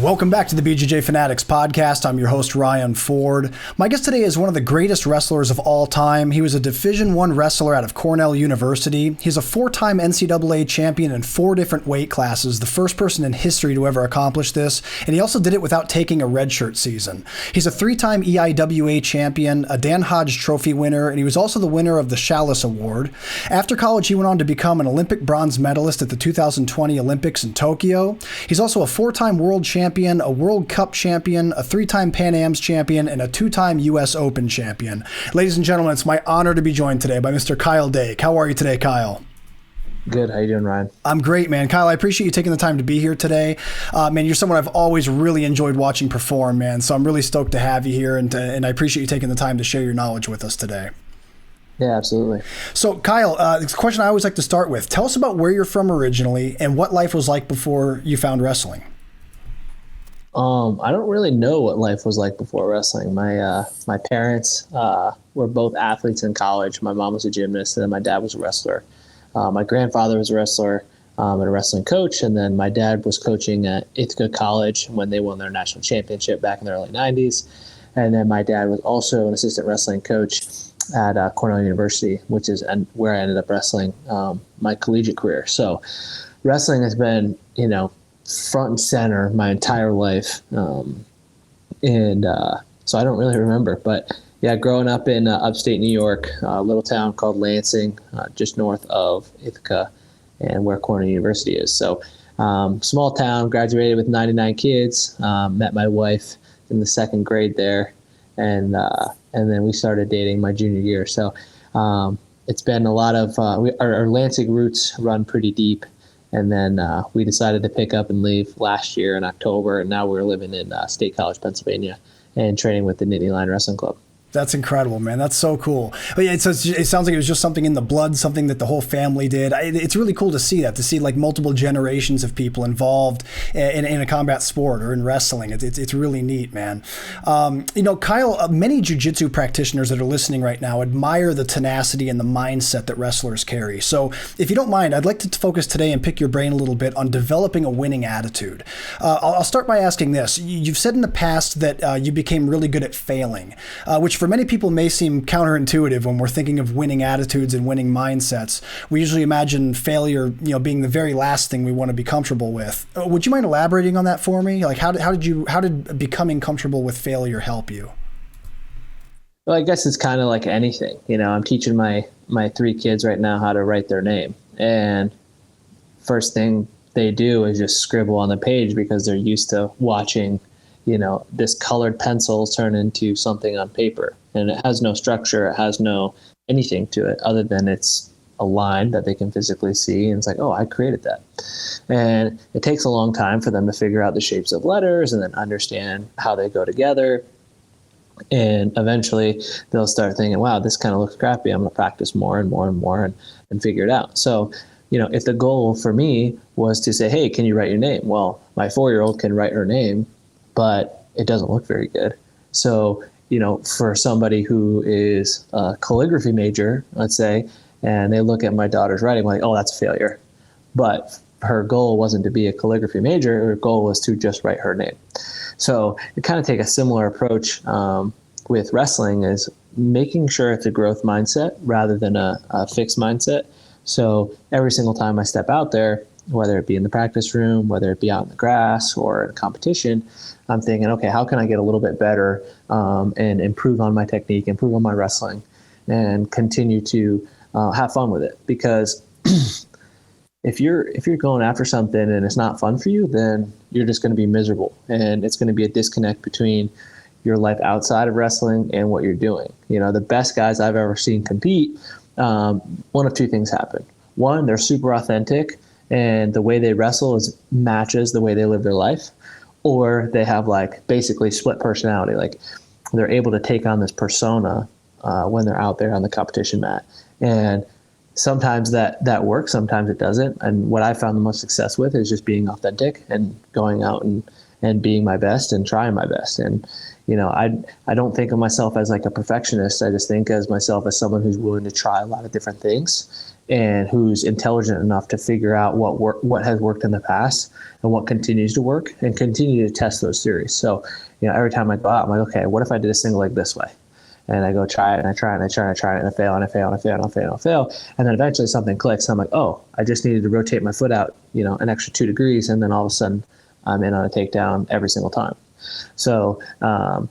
Welcome back to the BJJ Fanatics podcast. I'm your host, Ryan Ford. My guest today is one of the greatest wrestlers of all time. He was a Division I wrestler out of Cornell University. He's a 4-time NCAA champion in 4 different weight classes, the first person in history to ever accomplish this, and he also did it without taking a redshirt season. He's a 3-time EIWA champion, a Dan Hodge Trophy winner, and he was also the winner of the Chalice Award. After college, he went on to become an Olympic bronze medalist at the 2020 Olympics in Tokyo. He's also a 4-time world champion, a World Cup champion, a 3-time Pan Am's champion, and a 2-time U.S. Open champion. Ladies and gentlemen, it's my honor to be joined today by Mr. Kyle Dake. How are you today, Kyle? Good. How you doing, Ryan? I'm great, man. Kyle, I appreciate you taking the time to be here today. Man, you're someone I've always really enjoyed watching perform, man. So I'm really stoked to have you here, and I appreciate you taking the time to share your knowledge with us today. Yeah, absolutely. So, Kyle, the question I always like to start with, tell us about where you're from originally and what life was like before you found wrestling. I don't really know what life was like before wrestling. My parents were both athletes in college. My mom was a gymnast, and then my dad was a wrestler. My grandfather was a wrestler and a wrestling coach, and then my dad was coaching at Ithaca College when they won their national championship back in the early 90s. And then my dad was also an assistant wrestling coach at Cornell University, which is where I ended up wrestling my collegiate career. So wrestling has been, front and center my entire life. So I don't really remember, but yeah, growing up in upstate New York, a little town called Lansing, just north of Ithaca and where Cornell University is. So small town, graduated with 99 kids, met my wife in the 2nd grade there. And then we started dating my junior year. So it's been a lot of, our Lansing roots run pretty deep. And then we decided to pick up and leave last year in October, and now we're living in State College, Pennsylvania, and training with the Nittany Lion Wrestling Club. That's incredible, man. That's so cool. But yeah, it sounds like it was just something in the blood, something that the whole family did. It's really cool to see that, to see like multiple generations of people involved in a combat sport or in wrestling. It's really neat, man. Kyle, many jiu-jitsu practitioners that are listening right now admire the tenacity and the mindset that wrestlers carry. So if you don't mind, I'd like to focus today and pick your brain a little bit on developing a winning attitude. I'll start by asking this. You've said in the past that you became really good at failing, which for many people may seem counterintuitive when we're thinking of winning attitudes and winning mindsets. We usually imagine failure, being the very last thing we want to be comfortable with. Would you mind elaborating on that for me? Like, how did becoming comfortable with failure help you? Well, I guess it's kind of like anything. I'm teaching my 3 kids right now how to write their name, and first thing they do is just scribble on the page because they're used to watching this colored pencil turn into something on paper, and it has no structure. It has no anything to it other than it's a line that they can physically see. And it's like, oh, I created that. And it takes a long time for them to figure out the shapes of letters and then understand how they go together. And eventually they'll start thinking, wow, this kind of looks crappy. I'm going to practice more and more and more and figure it out. So, if the goal for me was to say, hey, can you write your name? Well, my 4-year-old can write her name, but it doesn't look very good. So, for somebody who is a calligraphy major, let's say, and they look at my daughter's writing like, oh, that's a failure. But her goal wasn't to be a calligraphy major. Her goal was to just write her name. So you kind of take a similar approach with wrestling, is making sure it's a growth mindset rather than a fixed mindset. So every single time I step out there, whether it be in the practice room, whether it be out in the grass or in competition, I'm thinking, okay, how can I get a little bit better and improve on my technique, improve on my wrestling, and continue to have fun with it? Because if you're going after something and it's not fun for you, then you're just going to be miserable, and it's going to be a disconnect between your life outside of wrestling and what you're doing. The best guys I've ever seen compete, one of 2 things happen. One, they're super authentic, and the way they wrestle matches the way they live their life, or they have basically split personality. Like, they're able to take on this persona when they're out there on the competition mat. And sometimes that works, sometimes it doesn't. And what I found the most success with is just being authentic and going out and being my best and trying my best. And, I don't think of myself as like a perfectionist. I just think of myself as someone who's willing to try a lot of different things and who's intelligent enough to figure out what has worked in the past and what continues to work, and continue to test those theories. So, every time I go out, I'm like, okay, what if I did a single leg this way? And I go try it, and I try it, and I try it, and I try it, and I fail, and I fail, and I fail, and I fail, and I fail. And then eventually something clicks. And I'm like, oh, I just needed to rotate my foot out, an extra 2 degrees. And then all of a sudden I'm in on a takedown every single time. So, a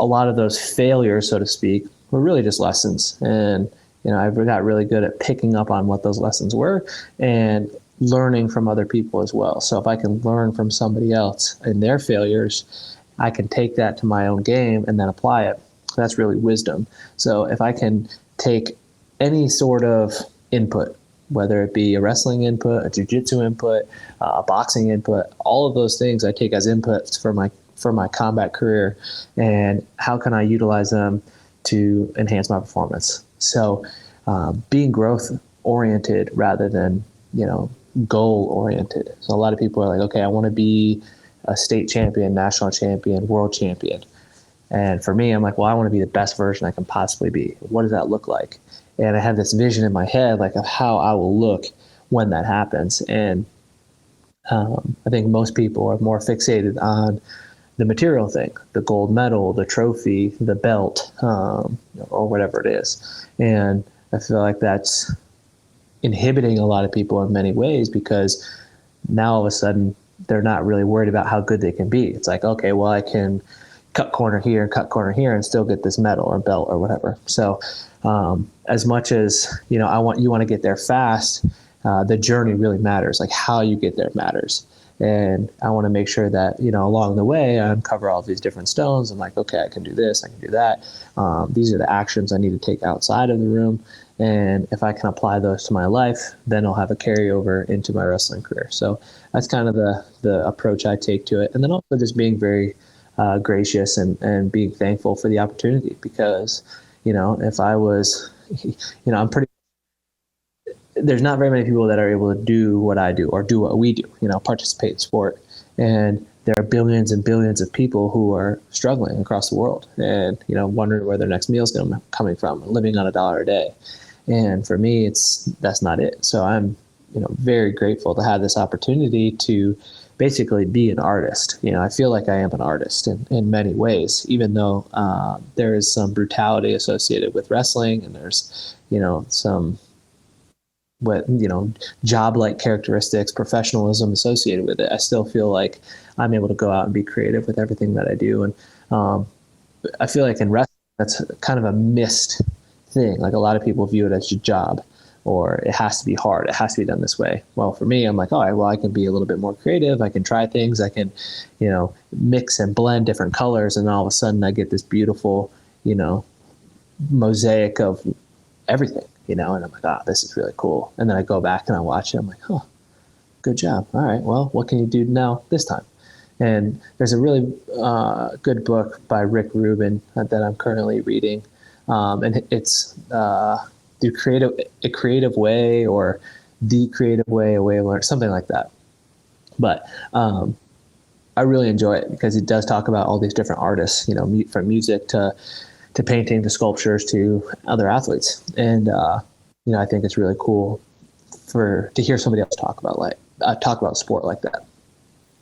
lot of those failures, so to speak, were really just lessons. And, I got really good at picking up on what those lessons were and learning from other people as well. So if I can learn from somebody else and their failures, I can take that to my own game and then apply it. That's really wisdom. So if I can take any sort of input, whether it be a wrestling input, a jiu-jitsu input, a boxing input, all of those things I take as inputs for my combat career, and how can I utilize them to enhance my performance? So being growth oriented rather than, goal oriented. So a lot of people are like, okay, I want to be a state champion, national champion, world champion. And for me, I'm like, well, I want to be the best version I can possibly be. What does that look like? And I have this vision in my head, like, of how I will look when that happens. And I think most people are more fixated on the material thing, the gold medal, the trophy, the belt, or whatever it is. And I feel like that's inhibiting a lot of people in many ways, because now all of a sudden they're not really worried about how good they can be. It's like, okay, well, I can cut corner here and still get this medal or belt or whatever. So as much as, you want to get there fast, the journey really matters. Like, how you get there matters. And I want to make sure that, along the way, I uncover all these different stones. I'm like, okay, I can do this, I can do that. These are the actions I need to take outside of the room. And if I can apply those to my life, then I'll have a carryover into my wrestling career. So that's kind of the approach I take to it. And then also just being very gracious and being thankful for the opportunity, because, if I was, there's not very many people that are able to do what I do or do what we do, participate in sport. And there are billions and billions of people who are struggling across the world and, wondering where their next meal is coming from, living on $1 a day. And for me, that's not it. So I'm, very grateful to have this opportunity to basically be an artist. I feel like I am an artist in many ways, even though there is some brutality associated with wrestling, and there's, some job-like characteristics, professionalism associated with it. I still feel like I'm able to go out and be creative with everything that I do. And I feel like in wrestling, that's kind of a missed thing. Like, a lot of people view it as a job, or it has to be hard. It has to be done this way. Well, for me, I'm like, all right, well, I can be a little bit more creative. I can try things. I can, mix and blend different colors. And all of a sudden I get this beautiful, mosaic of everything, and I'm like, this is really cool. And then I go back and I watch it. I'm like, oh, good job. All right, well, what can you do now this time? And there's a really good book by Rick Rubin that I'm currently reading. And it's a creative way, or the creative way, a way of learning, something like that. But I really enjoy it, because it does talk about all these different artists, from music to painting to sculptures to other athletes. And, I think it's really cool to hear somebody else talk about sport like that.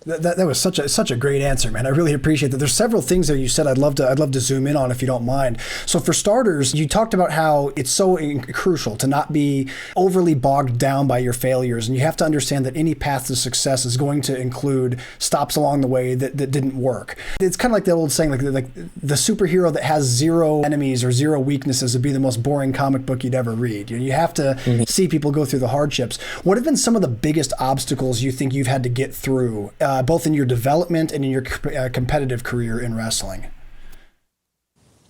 That was such a great answer, man. I really appreciate that. There's several things there you said I'd love to zoom in on, if you don't mind. So for starters, you talked about how it's so crucial to not be overly bogged down by your failures, and you have to understand that any path to success is going to include stops along the way that didn't work. It's kind of like the old saying, like the superhero that has 0 enemies or 0 weaknesses would be the most boring comic book you'd ever read. You have to see people go through the hardships. What have been some of the biggest obstacles you think you've had to get through, both in your development and in your competitive career in wrestling?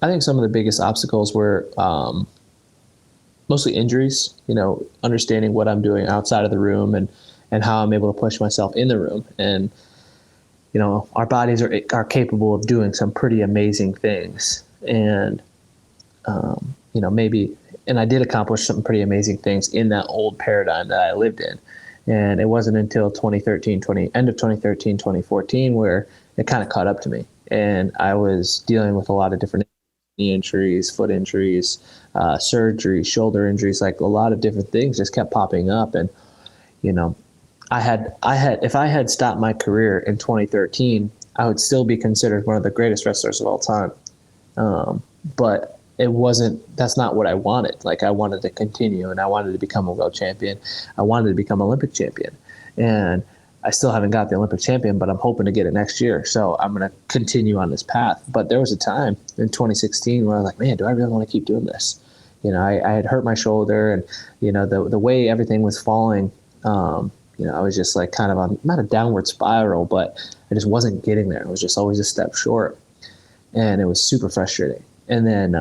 I think some of the biggest obstacles were mostly injuries, understanding what I'm doing outside of the room and how I'm able to push myself in the room. And, our bodies are capable of doing some pretty amazing things. And, and I did accomplish some pretty amazing things in that old paradigm that I lived in. And it wasn't until end of 2013, 2014, where it kind of caught up to me. And I was dealing with a lot of different, knee injuries, foot injuries, surgery, shoulder injuries, like a lot of different things just kept popping up. And, you know, if I had stopped my career in 2013, I would still be considered one of the greatest wrestlers of all time. But that's not what I wanted. Like, I wanted to continue, and I wanted to become a world champion. I wanted to become Olympic champion. And I still haven't got the Olympic champion, but I'm hoping to get it next year. So I'm going to continue on this path. But there was a time in 2016 where I was like, man, do I really want to keep doing this? You know, I had hurt my shoulder, and, you know, the way everything was falling, you know, I was just like kind of not a downward spiral, but I just wasn't getting there. I was just always a step short, and it was super frustrating. And then,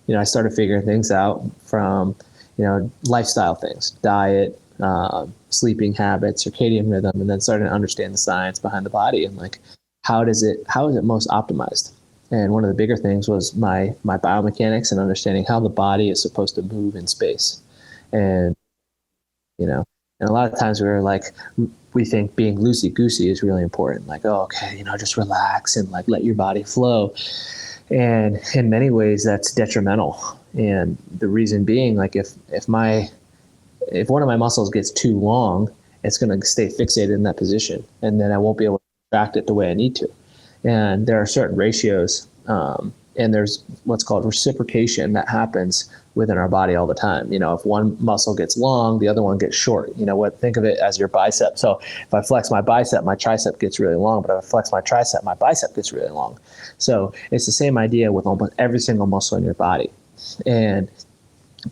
you know, I started figuring things out from, you know, lifestyle things, diet, sleeping habits, circadian rhythm, and then starting to understand the science behind the body and like, how is it most optimized? And one of the bigger things was my biomechanics and understanding how the body is supposed to move in space. And, you know, and a lot of times we think being loosey-goosey is really important. Like, oh, okay, you know, just relax and like let your body flow. And in many ways that's detrimental. And the reason being, like, if one of my muscles gets too long, it's going to stay fixated in that position, and then I won't be able to contract it the way I need to. And there are certain ratios, and there's what's called reciprocation that happens within our body all the time. You know, if one muscle gets long, the other one gets short. You know, think of it as your bicep. So if I flex my bicep, my tricep gets really long, but if I flex my tricep, my bicep gets really long. So it's the same idea with almost every single muscle in your body. And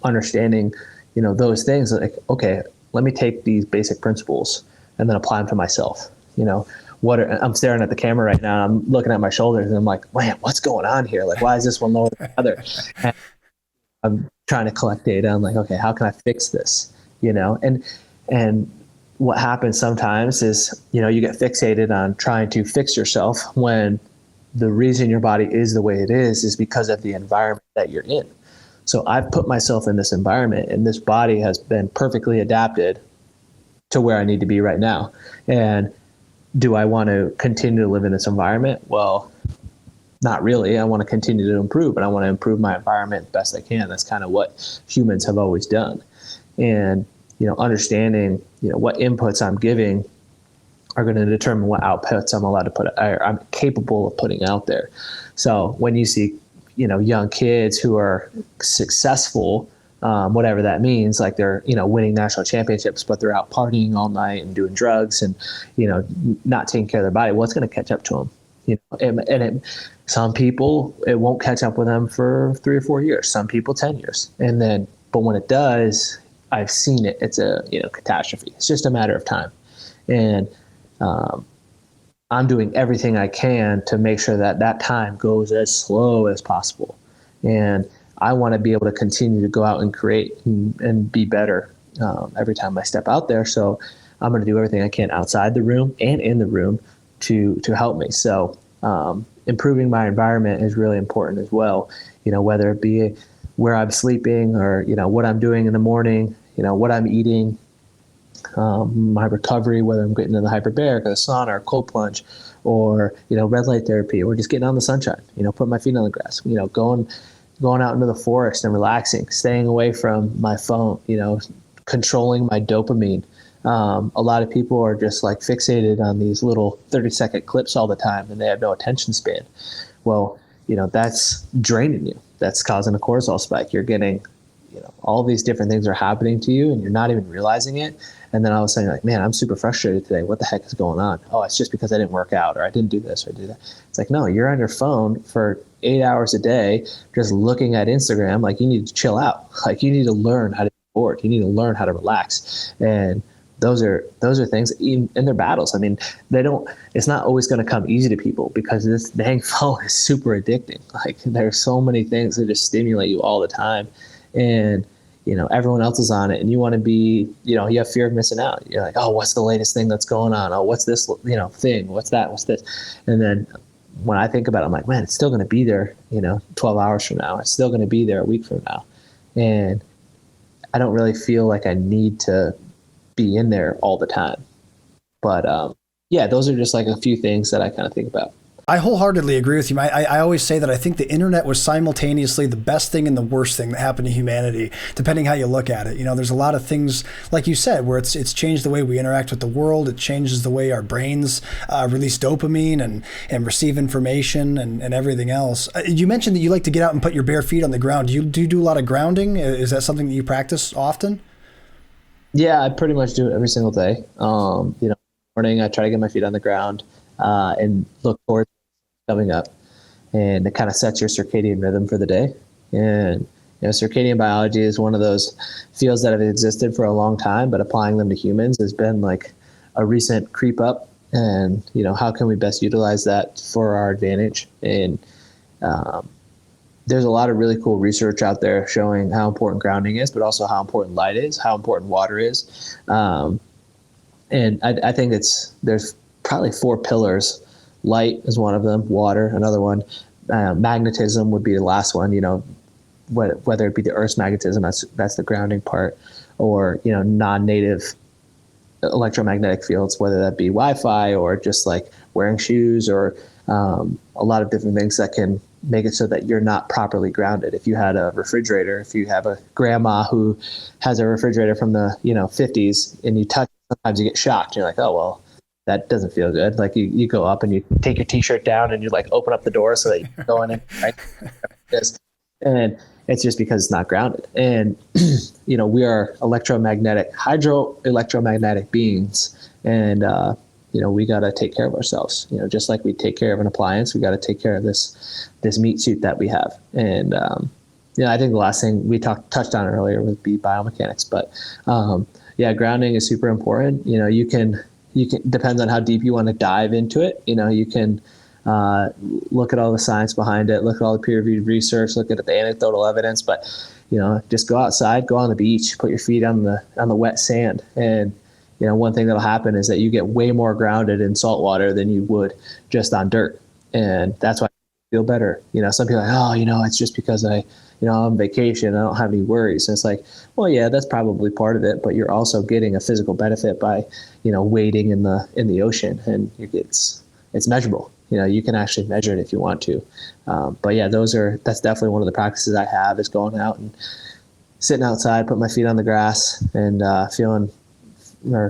understanding, you know, those things, like, okay, let me take these basic principles and then apply them to myself. You know, I'm staring at the camera right now, and I'm looking at my shoulders, and I'm like, man, what's going on here? Like, why is this one lower than the other? And I'm trying to collect data. I'm like, okay, how can I fix this? You know, and what happens sometimes is, you know, you get fixated on trying to fix yourself when the reason your body is the way it is because of the environment that you're in. So I've put myself in this environment, and this body has been perfectly adapted to where I need to be right now. And do I want to continue to live in this environment? Well, not really. I want to continue to improve, but I want to improve my environment best I can. That's kind of what humans have always done. And, you know, understanding, you know, what inputs I'm giving are going to determine what outputs I'm allowed to I'm capable of putting out there. So when you see, you know, young kids who are successful, whatever that means, like they're, you know, winning national championships, but they're out partying all night and doing drugs and, you know, not taking care of their body, what's going to catch up to them? You know, some people, it won't catch up with them for 3 or 4 years. Some people 10 years. And then, but when it does, I've seen it. It's a, you know, catastrophe. It's just a matter of time. And I'm doing everything I can to make sure that time goes as slow as possible. And I want to be able to continue to go out and create and be better every time I step out there. So I'm going to do everything I can outside the room and in the room to help me. So improving my environment is really important as well. You know, whether it be where I'm sleeping or, you know, what I'm doing in the morning, you know, what I'm eating, my recovery, whether I'm getting in the hyperbaric or the sauna or cold plunge or, you know, red light therapy, or just getting out in the sunshine, you know, putting my feet on the grass, you know, going out into the forest and relaxing, staying away from my phone, you know, controlling my dopamine. A lot of people are just like fixated on these little 30-second clips all the time, and they have no attention span. Well, you know, that's draining you. That's causing a cortisol spike. You're getting, you know, all these different things are happening to you and you're not even realizing it. And then all of a sudden you're like, man, I'm super frustrated today. What the heck is going on? Oh, it's just because I didn't work out, or I didn't do this or do that. It's like, no, you're on your phone for 8 hours a day, just looking at Instagram. Like, you need to chill out. Like, you need to learn how to be bored. You need to learn how to relax. And those are things, even in their battles. I mean, it's not always going to come easy to people because this dang phone is super addicting. Like, there's so many things that just stimulate you all the time. And, you know, everyone else is on it, and you want to be, you know, you have fear of missing out. You're like, oh, what's the latest thing that's going on? Oh, what's this, you know, thing? What's that? What's this? And then when I think about it, I'm like, man, it's still going to be there, you know, 12 hours from now. It's still going to be there a week from now. And I don't really feel like I need to be in there all the time. But yeah, those are just like a few things that I kind of think about. I wholeheartedly agree with you. I always say that I think the internet was simultaneously the best thing and the worst thing that happened to humanity, depending how you look at it. You know, there's a lot of things, like you said, where it's changed the way we interact with the world. It changes the way our brains release dopamine and receive information and everything else. You mentioned that you like to get out and put your bare feet on the ground. Do you do a lot of grounding? Is that something that you practice often? Yeah, I pretty much do it every single day. Morning I try to get my feet on the ground and look towards coming up, and it kind of sets your circadian rhythm for the day. And circadian biology is one of those fields that have existed for a long time, but applying them to humans has been like a recent creep up. And how can we best utilize that for our advantage? And there's a lot of really cool research out there showing how important grounding is, but also how important light is, how important water is. And I think there's probably 4 pillars. Light is one of them, water, another one. Magnetism would be the last one, whether it be the Earth's magnetism, that's the grounding part, or, non-native electromagnetic fields, whether that be Wi-Fi or just like wearing shoes or a lot of different things that can make it so that you're not properly grounded. If you had a refrigerator, if you have a grandma who has a refrigerator from the 50s and you touch it, sometimes you get shocked. You're like, oh, well, that doesn't feel good. Like you go up and you take your t-shirt down and you like open up the door so that you can go in, right? And it's just because it's not grounded. And, we are hydroelectromagnetic beings. And, we got to take care of ourselves, just like we take care of an appliance, we got to take care of this meat suit that we have. And, I think the last thing we touched on earlier would be biomechanics, but, grounding is super important. You can depends on how deep you want to dive into it. You can look at all the science behind it, look at all the peer-reviewed research, look at the anecdotal evidence, but just go outside, go on the beach, put your feet on the wet sand, and one thing that'll happen is that you get way more grounded in salt water than you would just on dirt, and that's why you feel better. Some people are like, oh, it's just because I'm on vacation, I don't have any worries. And it's like, well, yeah, that's probably part of it, but you're also getting a physical benefit by, wading in the ocean, and it's measurable. You can actually measure it if you want to. But yeah, that's definitely one of the practices I have, is going out and sitting outside, putting my feet on the grass and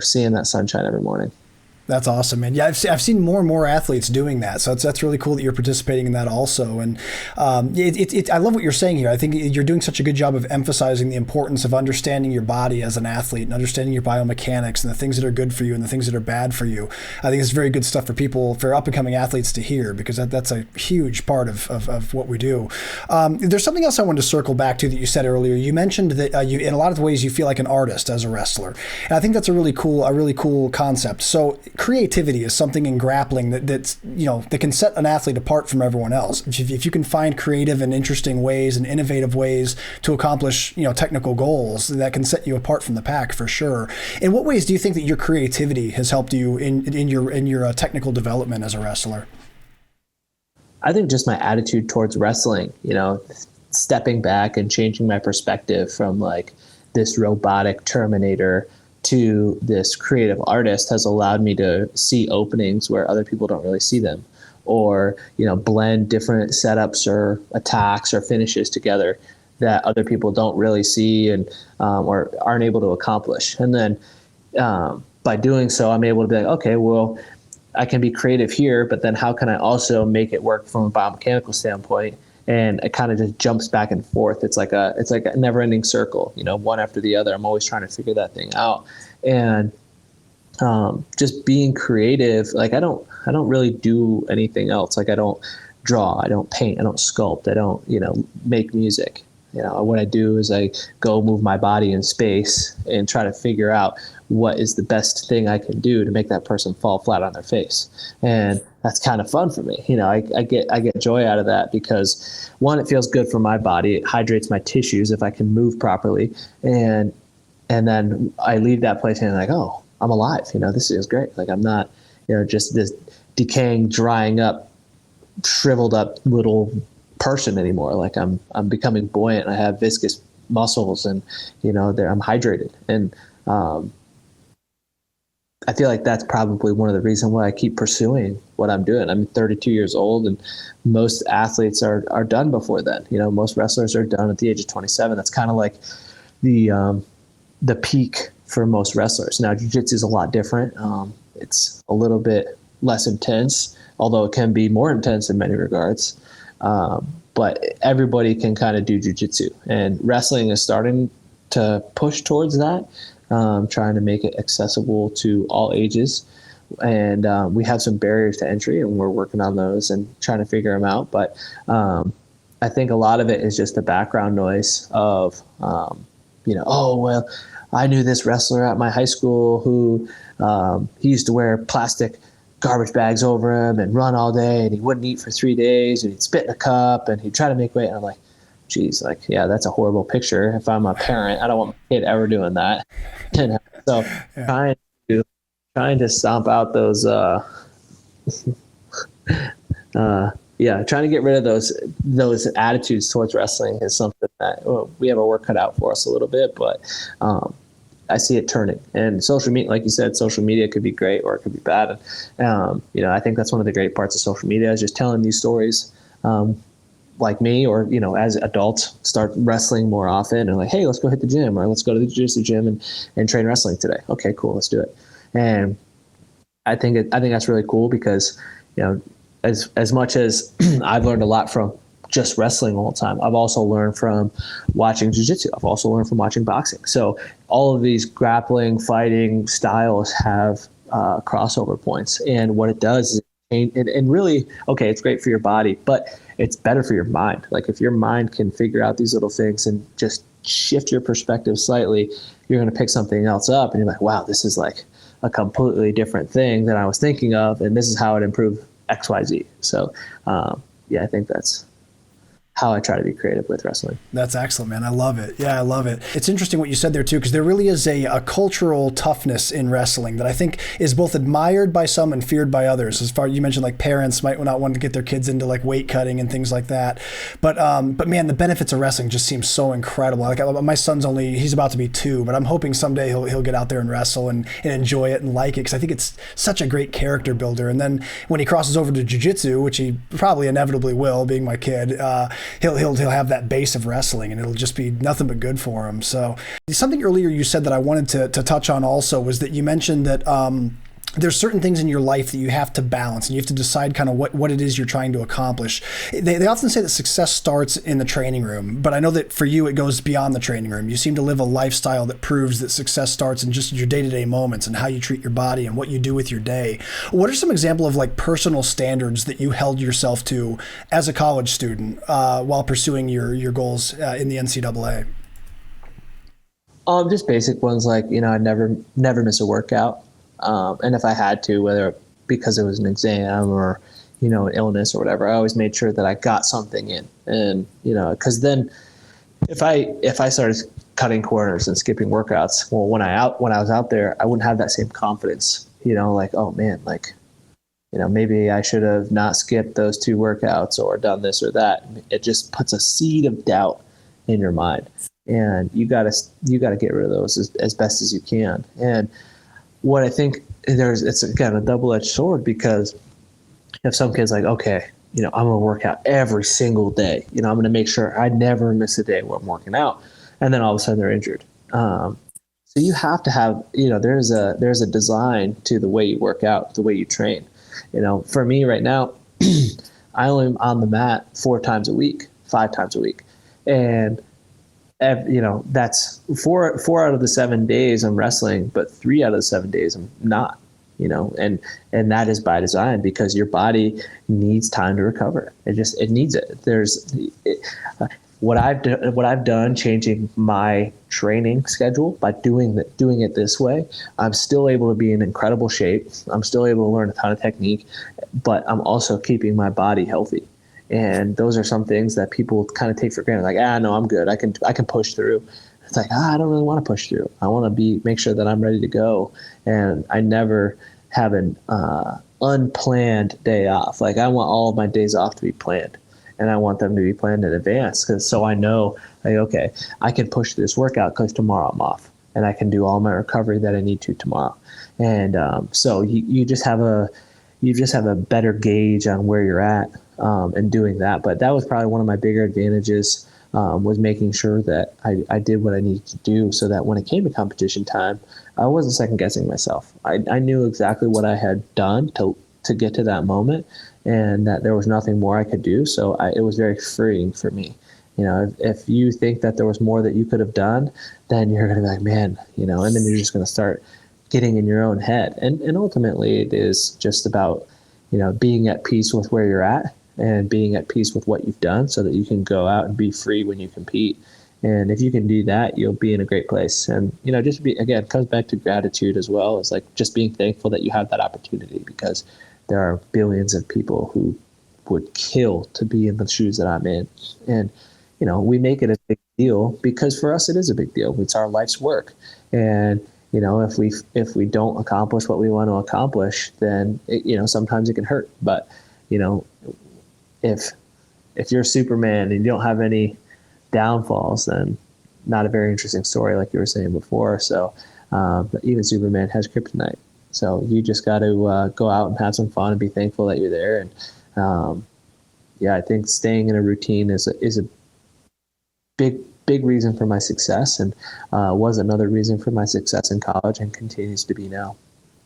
seeing that sunshine every morning. That's awesome, man. Yeah, I've seen more and more athletes doing that, so that's really cool that you're participating in that also. And I love what you're saying here. I think you're doing such a good job of emphasizing the importance of understanding your body as an athlete and understanding your biomechanics and the things that are good for you and the things that are bad for you. I think it's very good stuff for up and coming athletes to hear, because that's a huge part of what we do. There's something else I wanted to circle back to that you said earlier. You mentioned that you, in a lot of ways, you feel like an artist as a wrestler, and I think that's a really cool concept. So creativity is something in grappling that can set an athlete apart from everyone else. If you can find creative and interesting ways and innovative ways to accomplish technical goals, that can set you apart from the pack for sure. In what ways do you think that your creativity has helped you in your technical development as a wrestler? I think just my attitude towards wrestling, stepping back and changing my perspective from like this robotic Terminator to this creative artist has allowed me to see openings where other people don't really see them, or blend different setups or attacks or finishes together that other people don't really see and or aren't able to accomplish. And then by doing so, I'm able to be like, okay, well, I can be creative here, but then how can I also make it work from a biomechanical standpoint? And it kind of just jumps back and forth. It's like a never-ending circle, one after the other. I'm always trying to figure that thing out. And just being creative, like I don't really do anything else. Like I don't draw, I don't paint, I don't sculpt, I don't make music. What I do is I go move my body in space and try to figure out what is the best thing I can do to make that person fall flat on their face. And that's kind of fun for me. I get joy out of that because, one, it feels good for my body. It hydrates my tissues if I can move properly. And then I leave that place and I'm like, oh, I'm alive. This is great. Like I'm not, just this decaying, drying up, shriveled up little person anymore. Like I'm becoming buoyant. I have viscous muscles and, I'm hydrated. And I feel like that's probably one of the reasons why I keep pursuing what I'm doing. I'm 32 years old, and most athletes are done before then. You know, most wrestlers are done at the age of 27. That's kind of like the peak for most wrestlers. Now, jiu-jitsu is a lot different. It's a little bit less intense, although it can be more intense in many regards. But everybody can kind of do jiu-jitsu, and wrestling is starting to push towards that. Trying to make it accessible to all ages. And we have some barriers to entry, and we're working on those and trying to figure them out. But I think a lot of it is just the background noise of, oh, well, I knew this wrestler at my high school who he used to wear plastic garbage bags over him and run all day, and he wouldn't eat for 3 days, and he'd spit in a cup, and he'd try to make weight. And I'm like, geez, like, yeah, that's a horrible picture. If I'm a parent, I don't want my kid ever doing that. And so trying to stomp out those, trying to get rid of those attitudes towards wrestling is something that we have our work cut out for us a little bit, but I see it turning. And social media, like you said, social media could be great or it could be bad. And, I think that's one of the great parts of social media is just telling these stories. Like me, or as adults start wrestling more often and like, hey, let's go hit the gym, or let's go to the jiu-jitsu gym and train wrestling today. Okay, cool, let's do it. And I think that's really cool because as much as I've learned a lot from just wrestling all the time, I've also learned from watching jiu-jitsu. I've also learned from watching boxing. So all of these grappling, fighting styles have crossover points, and what it does is and really, okay, it's great for your body, but it's better for your mind. Like if your mind can figure out these little things and just shift your perspective slightly, you're going to pick something else up and you're like, wow, this is like a completely different thing than I was thinking of. And this is how it improved X, Y, Z. So I think that's how I try to be creative with wrestling. That's excellent, man. I love it. Yeah, I love it. It's interesting what you said there too, because there really is a cultural toughness in wrestling that I think is both admired by some and feared by others. As far you mentioned, like parents might not want to get their kids into like weight cutting and things like that. But man, the benefits of wrestling just seem so incredible. Like my son's he's about to be 2, but I'm hoping someday he'll get out there and wrestle and enjoy it and like it, because I think it's such a great character builder. And then when he crosses over to jiu-jitsu, which he probably inevitably will, being my kid, he'll have that base of wrestling, and it'll just be nothing but good for him. So something earlier you said that I wanted to touch on also was that you mentioned that there's certain things in your life that you have to balance, and you have to decide kind of what it is you're trying to accomplish. They often say that success starts in the training room, but I know that for you it goes beyond the training room. You seem to live a lifestyle that proves that success starts in just your day-to-day moments and how you treat your body and what you do with your day. What are some examples of like personal standards that you held yourself to as a college student while pursuing your goals in the NCAA? Just basic ones like, I never miss a workout. And if I had to, whether because it was an exam or, an illness or whatever, I always made sure that I got something in. And, because then if I started cutting corners and skipping workouts, well, when I was out there, I wouldn't have that same confidence, like, oh man, like, maybe I should have not skipped those 2 workouts or done this or that. It just puts a seed of doubt in your mind, and you gotta get rid of those as best as you can. And what I think it's again a double-edged sword, because if some kid's like, okay, I'm going to work out every single day, I'm going to make sure I never miss a day where I'm working out, and then all of a sudden they're injured. So you have to have, there's a design to the way you work out, the way you train. For me right now, I only am on the mat 4 times a week, 5 times a week, and that's 4 out of the 7 days I'm wrestling, but 3 out of the 7 days I'm not, and that is by design, because your body needs time to recover. It needs it. What I've done changing my training schedule by doing it this way, I'm still able to be in incredible shape. I'm still able to learn a ton of technique, but I'm also keeping my body healthy. And those are some things that people kind of take for granted. Like, no, I'm good. I can push through. It's like, I don't really want to push through. I want to make sure that I'm ready to go. And I never have an unplanned day off. Like, I want all of my days off to be planned, and I want them to be planned in advance. So I know, like, okay, I can push this workout because tomorrow I'm off, and I can do all my recovery that I need to tomorrow. And so you just have a better gauge on where you're at and doing that. But that was probably one of my bigger advantages, was making sure that I did what I needed to do so that when it came to competition time, I wasn't second guessing myself. I knew exactly what I had done to get to that moment, and that there was nothing more I could do. So it was very freeing for me. If you think that there was more that you could have done, then you're going to be like, man, and then you're just going to start getting in your own head. And ultimately it is just about, being at peace with where you're at and being at peace with what you've done so that you can go out and be free when you compete. And if you can do that, you'll be in a great place. And, just again, it comes back to gratitude as well. It's like just being thankful that you have that opportunity, because there are billions of people who would kill to be in the shoes that I'm in. And, we make it a big deal because for us, it is a big deal. It's our life's work. And, if we don't accomplish what we want to accomplish, then, sometimes it can hurt. But, if you're Superman and you don't have any downfalls, then not a very interesting story, like you were saying before. So, but even Superman has kryptonite. So you just got to go out and have some fun and be thankful that you're there. And I think staying in a routine is a big reason for my success, and was another reason for my success in college and continues to be now.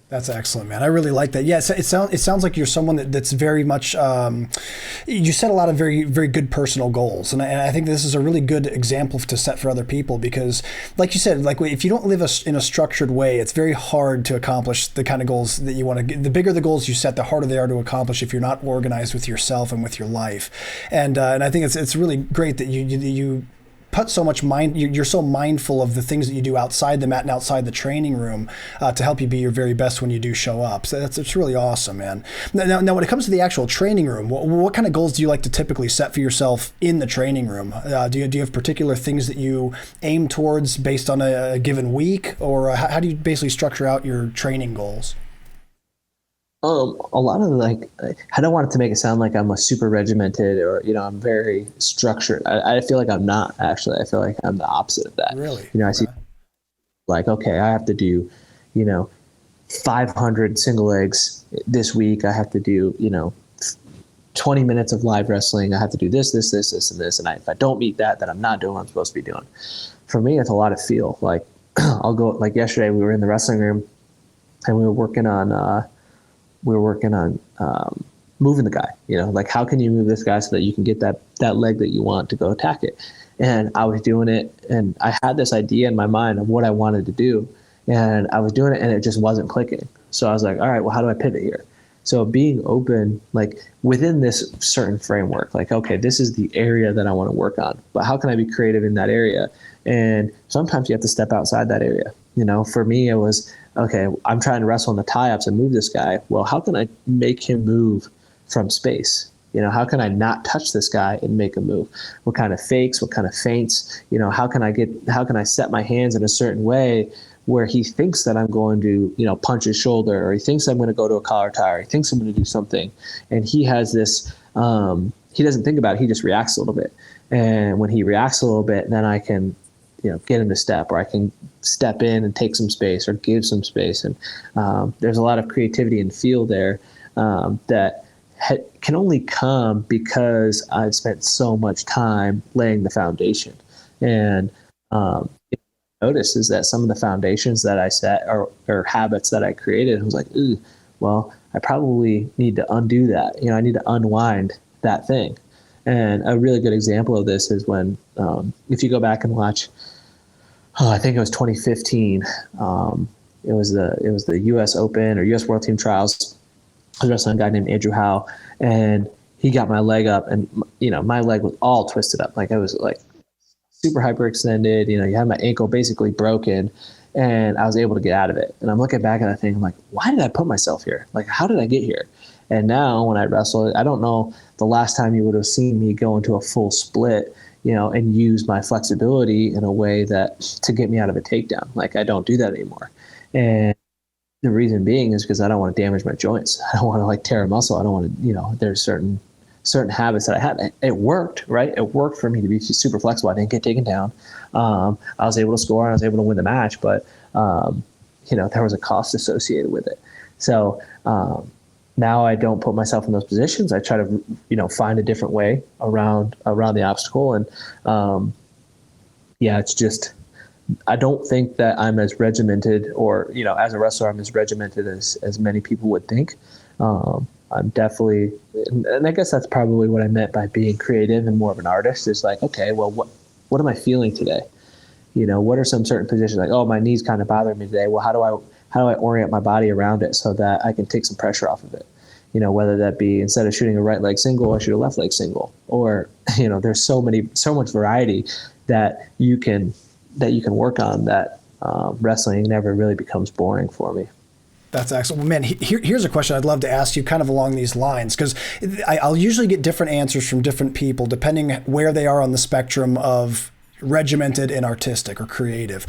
That's excellent, man. I really like that. Yeah, it sounds like you're someone that's very much, you set a lot of very, very good personal goals. And I think this is a really good example to set for other people, because like you said, like if you don't live in a structured way, it's very hard to accomplish the kind of goals that you want to get. The bigger the goals you set, the harder they are to accomplish if you're not organized with yourself and with your life. And I think it's really great that you put so much mind, you're so mindful of the things that you do outside the mat and outside the training room to help you be your very best when you do show up. So it's really awesome, man. Now, when it comes to the actual training room, what kind of goals do you like to typically set for yourself in the training room? Do you have particular things that you aim towards based on a given week, or how do you basically structure out your training goals? A lot of I don't want it to make it sound like I'm a super regimented or, I'm very structured. I feel like I'm not, actually. I feel like I'm the opposite of that. Really? I see okay, I have to do, 500 single legs this week. I have to do, 20 minutes of live wrestling. I have to do this, and this. And if I don't meet that, then I'm not doing what I'm supposed to be doing. For me, it's a lot of feel. Like I'll go, like yesterday we were in the wrestling room and we were working on moving the guy, like how can you move this guy so that you can get that leg that you want to go attack it. And I was doing it, and I had this idea in my mind of what I wanted to do, and I was doing it and it just wasn't clicking. So I was like, all right, well, how do I pivot here? So being open, like within this certain framework, like, okay, this is the area that I want to work on, but how can I be creative in that area? And sometimes you have to step outside that area. For me, it was, okay, I'm trying to wrestle in the tie-ups and move this guy. Well, how can I make him move from space? How can I not touch this guy and make him move? What kind of fakes? What kind of feints? How can I set my hands in a certain way where he thinks that I'm going to, punch his shoulder, or he thinks I'm going to go to a collar tie, or he thinks I'm going to do something. And he has this, he doesn't think about it. He just reacts a little bit. And when he reacts a little bit, then I can, get him to step, or I can step in and take some space or give some space. And there's a lot of creativity and feel there that can only come because I've spent so much time laying the foundation. And notice is that some of the foundations that I set or habits that I created, I was like, ooh, well, I probably need to undo that. I need to unwind that thing. And a really good example of this is when, if you go back and watch, I think it was 2015. It was the U.S. Open or U.S. World Team Trials. I was wrestling a guy named Andrew Howe, and he got my leg up, and my leg was all twisted up. Like I was like super hyperextended. You had my ankle basically broken, and I was able to get out of it. And I'm looking back at that thing, I'm like, why did I put myself here? Like, how did I get here? And now when I wrestle, I don't know the last time you would have seen me go into a full split, and use my flexibility in a way that to get me out of a takedown. Like I don't do that anymore. And the reason being is because I don't want to damage my joints. I don't want to tear a muscle. I don't want to, there's certain habits that I had. It worked, right? It worked for me to be super flexible. I didn't get taken down. I was able to score and I was able to win the match, but there was a cost associated with it. So now I don't put myself in those positions. I try to, find a different way around the obstacle. And it's just, I don't think that I'm as regimented, or, as a wrestler, I'm as regimented as many people would think. I'm definitely, and I guess that's probably what I meant by being creative and more of an artist, is like, okay, well, what am I feeling today? What are some certain positions, like, oh, my knee's kind of bothering me today. Well, how do I orient my body around it so that I can take some pressure off of it? Whether that be, instead of shooting a right leg single, I shoot a left leg single, or, there's so much variety that you can work on, that wrestling never really becomes boring for me. That's excellent. Well, man, here's a question I'd love to ask you kind of along these lines, because I'll usually get different answers from different people depending where they are on the spectrum of regimented and artistic or creative.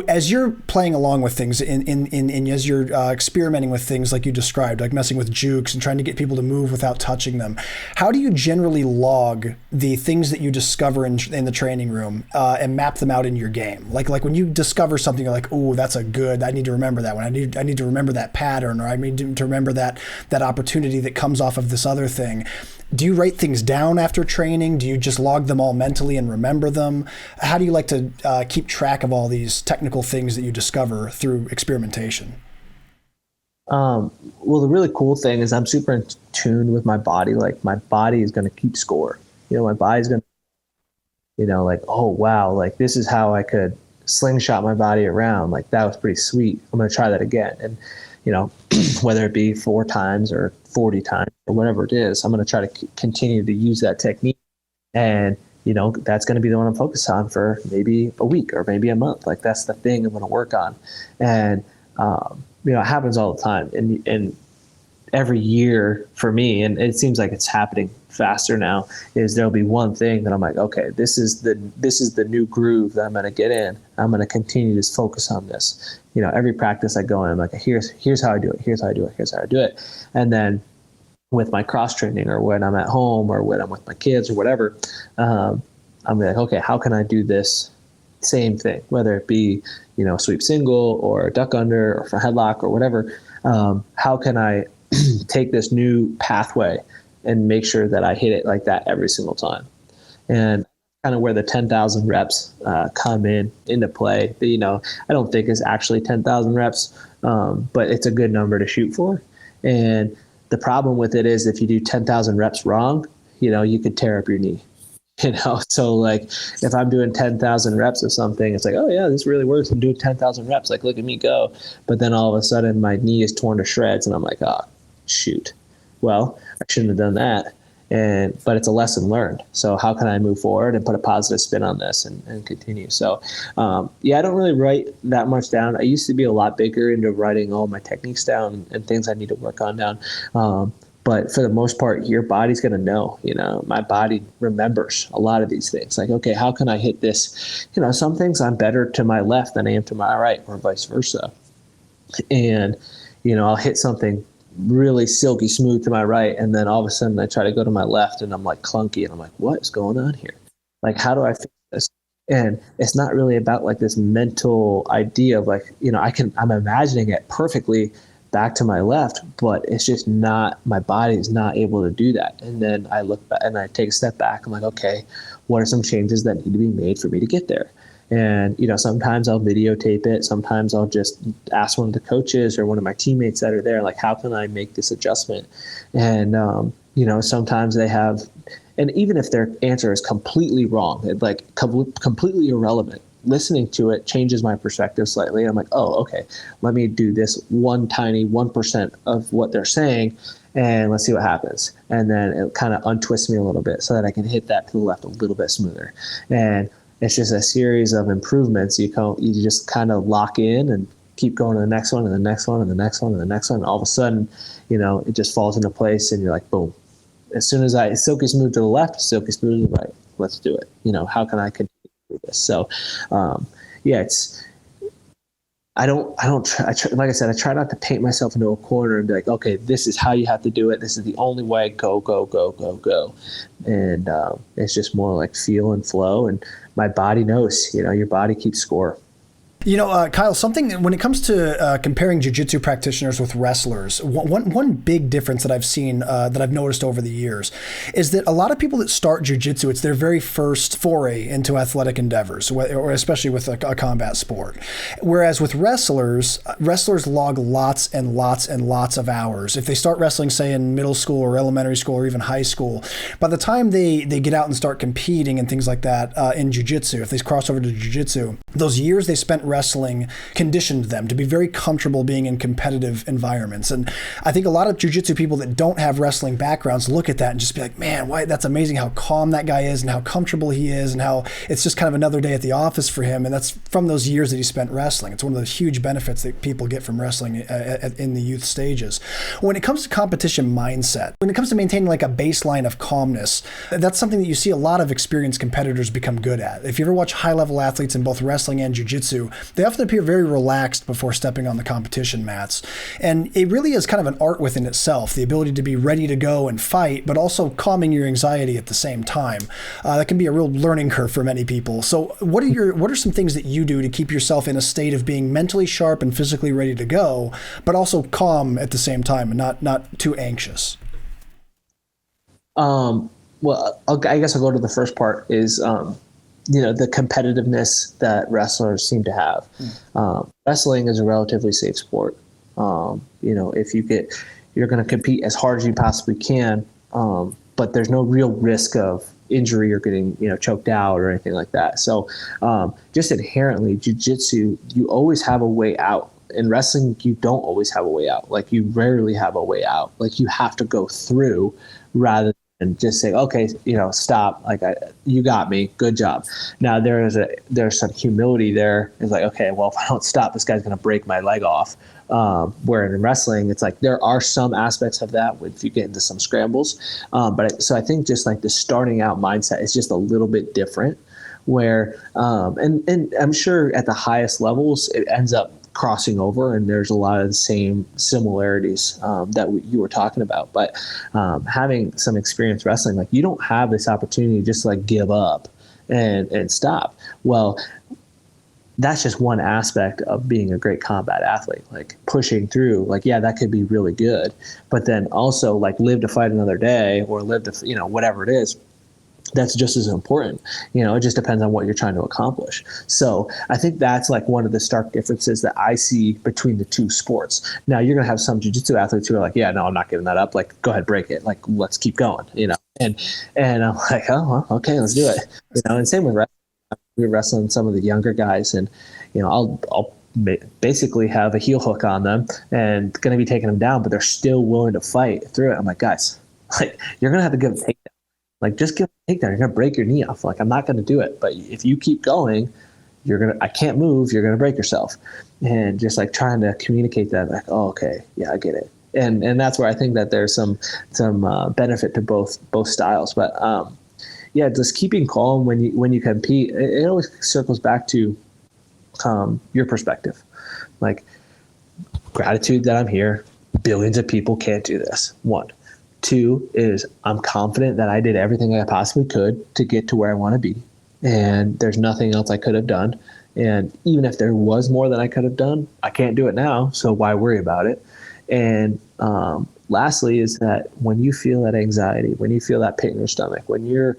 As you're playing along with things as you're experimenting with things like you described, like messing with jukes and trying to get people to move without touching them, how do you generally log the things that you discover in the training room and map them out in your game? Like when you discover something, you're like, oh, that's a good, I need to remember that one. I need to remember that pattern, or I need to remember that opportunity that comes off of this other thing. Do you write things down after training? Do you just log them all mentally and remember them? How do you like to keep track of all these technical things that you discover through experimentation? Well, the really cool thing is I'm super in tune with my body. Like, my body is going to keep score. My body's going to, like, oh, wow, like, this is how I could slingshot my body around. Like, that was pretty sweet. I'm going to try that again. And, whether it be 4 times or 40 times or whatever it is, I'm going to try to continue to use that technique. And, that's going to be the one I'm focused on for maybe a week or maybe a month. Like, that's the thing I'm going to work on. And, it happens all the time. And every year for me, and it seems like it's happening faster now, is there'll be one thing that I'm like, okay, this is the new groove that I'm going to get in. I'm going to continue to focus on this. Every practice I go in, I'm like, here's how I do it. Here's how I do it. Here's how I do it. And then with my cross training, or when I'm at home, or when I'm with my kids or whatever, I'm like, okay, how can I do this same thing? Whether it be, sweep single or duck under or for headlock or whatever. How can I take this new pathway and make sure that I hit it like that every single time? And kind of where the 10,000 reps come into play. But, I don't think it's actually 10,000 reps, but it's a good number to shoot for. And the problem with it is, if you do 10,000 reps wrong, you could tear up your knee. So like, if I'm doing 10,000 reps of something, it's like, oh yeah, this really works. I'm doing 10,000 reps. Like, look at me go. But then all of a sudden my knee is torn to shreds, and I'm like, oh, shoot. Well, I shouldn't have done that. But it's a lesson learned. So how can I move forward and put a positive spin on this and continue? So, I don't really write that much down. I used to be a lot bigger into writing all my techniques down and things I need to work on down. But for the most part, your body's going to know. My body remembers a lot of these things. Like, okay, how can I hit this? Some things I'm better to my left than I am to my right, or vice versa. And, I'll hit something really silky smooth to my right, and then all of a sudden I try to go to my left and I'm like clunky, and I'm like, what is going on here? Like, how do I fix this? And it's not really about like this mental idea of like, I'm imagining it perfectly back to my left, but it's just not, my body is not able to do that. And then I look back and I take a step back. I'm like, okay, what are some changes that need to be made for me to get there? And, sometimes I'll videotape it. Sometimes I'll just ask one of the coaches or one of my teammates that are there, like, how can I make this adjustment? And, sometimes they have, and even if their answer is completely wrong, like completely irrelevant, listening to it changes my perspective slightly. I'm like, oh, okay, let me do this one tiny 1% of what they're saying, and let's see what happens. And then it kind of untwists me a little bit so that I can hit that to the left a little bit smoother. And it's just a series of improvements. You just kind of lock in and keep going to the next one and the next one and the next one and the next one. And all of a sudden, it just falls into place, and you're like, boom. As soon as silky smooth to the left, silky smooth to the right. Let's do it. How can I continue to do this? So, like I said, I try not to paint myself into a corner and be like, okay, this is how you have to do it. This is the only way. Go, go, go, go, go. And it's just more like feel and flow. And my body knows, your body keeps score. Kyle, something when it comes to comparing jiu-jitsu practitioners with wrestlers, one big difference that I've seen, that I've noticed over the years, is that a lot of people that start jiu-jitsu, it's their very first foray into athletic endeavors, or especially with a combat sport. Whereas with wrestlers log lots and lots and lots of hours. If they start wrestling, say in middle school or elementary school or even high school, by the time they get out and start competing and things like that in jiu-jitsu, if they cross over to jiu-jitsu, those years they spent wrestling conditioned them to be very comfortable being in competitive environments. And I think a lot of jiu-jitsu people that don't have wrestling backgrounds look at that and just be like, man, why, that's amazing how calm that guy is and how comfortable he is and how it's just kind of another day at the office for him. And that's from those years that he spent wrestling. It's one of the huge benefits that people get from wrestling in the youth stages. When it comes to competition mindset, when it comes to maintaining like a baseline of calmness, that's something that you see a lot of experienced competitors become good at. If you ever watch high-level athletes in both wrestling and jiu-jitsu, they often appear very relaxed before stepping on the competition mats. And it really is kind of an art within itself, the ability to be ready to go and fight, but also calming your anxiety at the same time. That can be a real learning curve for many people. So what are some things that you do to keep yourself in a state of being mentally sharp and physically ready to go, but also calm at the same time and not too anxious? Well, I guess I'll go to the first part is, the competitiveness that wrestlers seem to have. Wrestling is a relatively safe sport. If you're going to compete as hard as you possibly can, but there's no real risk of injury or getting, choked out or anything like that. So just inherently, jiu-jitsu, you always have a way out. In wrestling, you don't always have a way out. Like, you rarely have a way out. Like, you have to go through rather than just say, okay, stop. Like, you got me. Good job. Now there's some humility there. It's like, okay, well, if I don't stop, this guy's going to break my leg off. Where in wrestling, it's like there are some aspects of that if you get into some scrambles. So I think just like the starting out mindset is just a little bit different. Where and I'm sure at the highest levels it ends up crossing over, and there's a lot of the same similarities that you were talking about. But having some experience wrestling, like, you don't have this opportunity to just like give up and stop. Well, that's just one aspect of being a great combat athlete, like pushing through. Like, yeah, that could be really good, but then also like live to fight another day, or live to, whatever it is. That's just as important. It just depends on what you're trying to accomplish. So I think that's like one of the stark differences that I see between the two sports. Now, you're going to have some jiu-jitsu athletes who are like, yeah, no, I'm not giving that up. Like, go ahead, break it. Like, let's keep going, and I'm like, oh, well, okay, let's do it. And same with wrestling. We're wrestling some of the younger guys, and, I'll basically have a heel hook on them and going to be taking them down, but they're still willing to fight through it. I'm like, guys, like, you're going to have to give a takedown. Like, just give a takedown. You're going to break your knee off. Like, I'm not going to do it. But if you keep going, I can't move. You're going to break yourself. And just like trying to communicate that, like, oh, okay, yeah, I get it. And that's where I think that there's some benefit to both styles. But just keeping calm when you compete, it always circles back to your perspective. Like, gratitude that I'm here. Billions of people can't do this. 1. 2 is I'm confident that I did everything I possibly could to get to where I want to be. And there's nothing else I could have done. And even if there was more than I could have done, I can't do it now. So why worry about it? And lastly is that when you feel that anxiety, when you feel that pain in your stomach, when your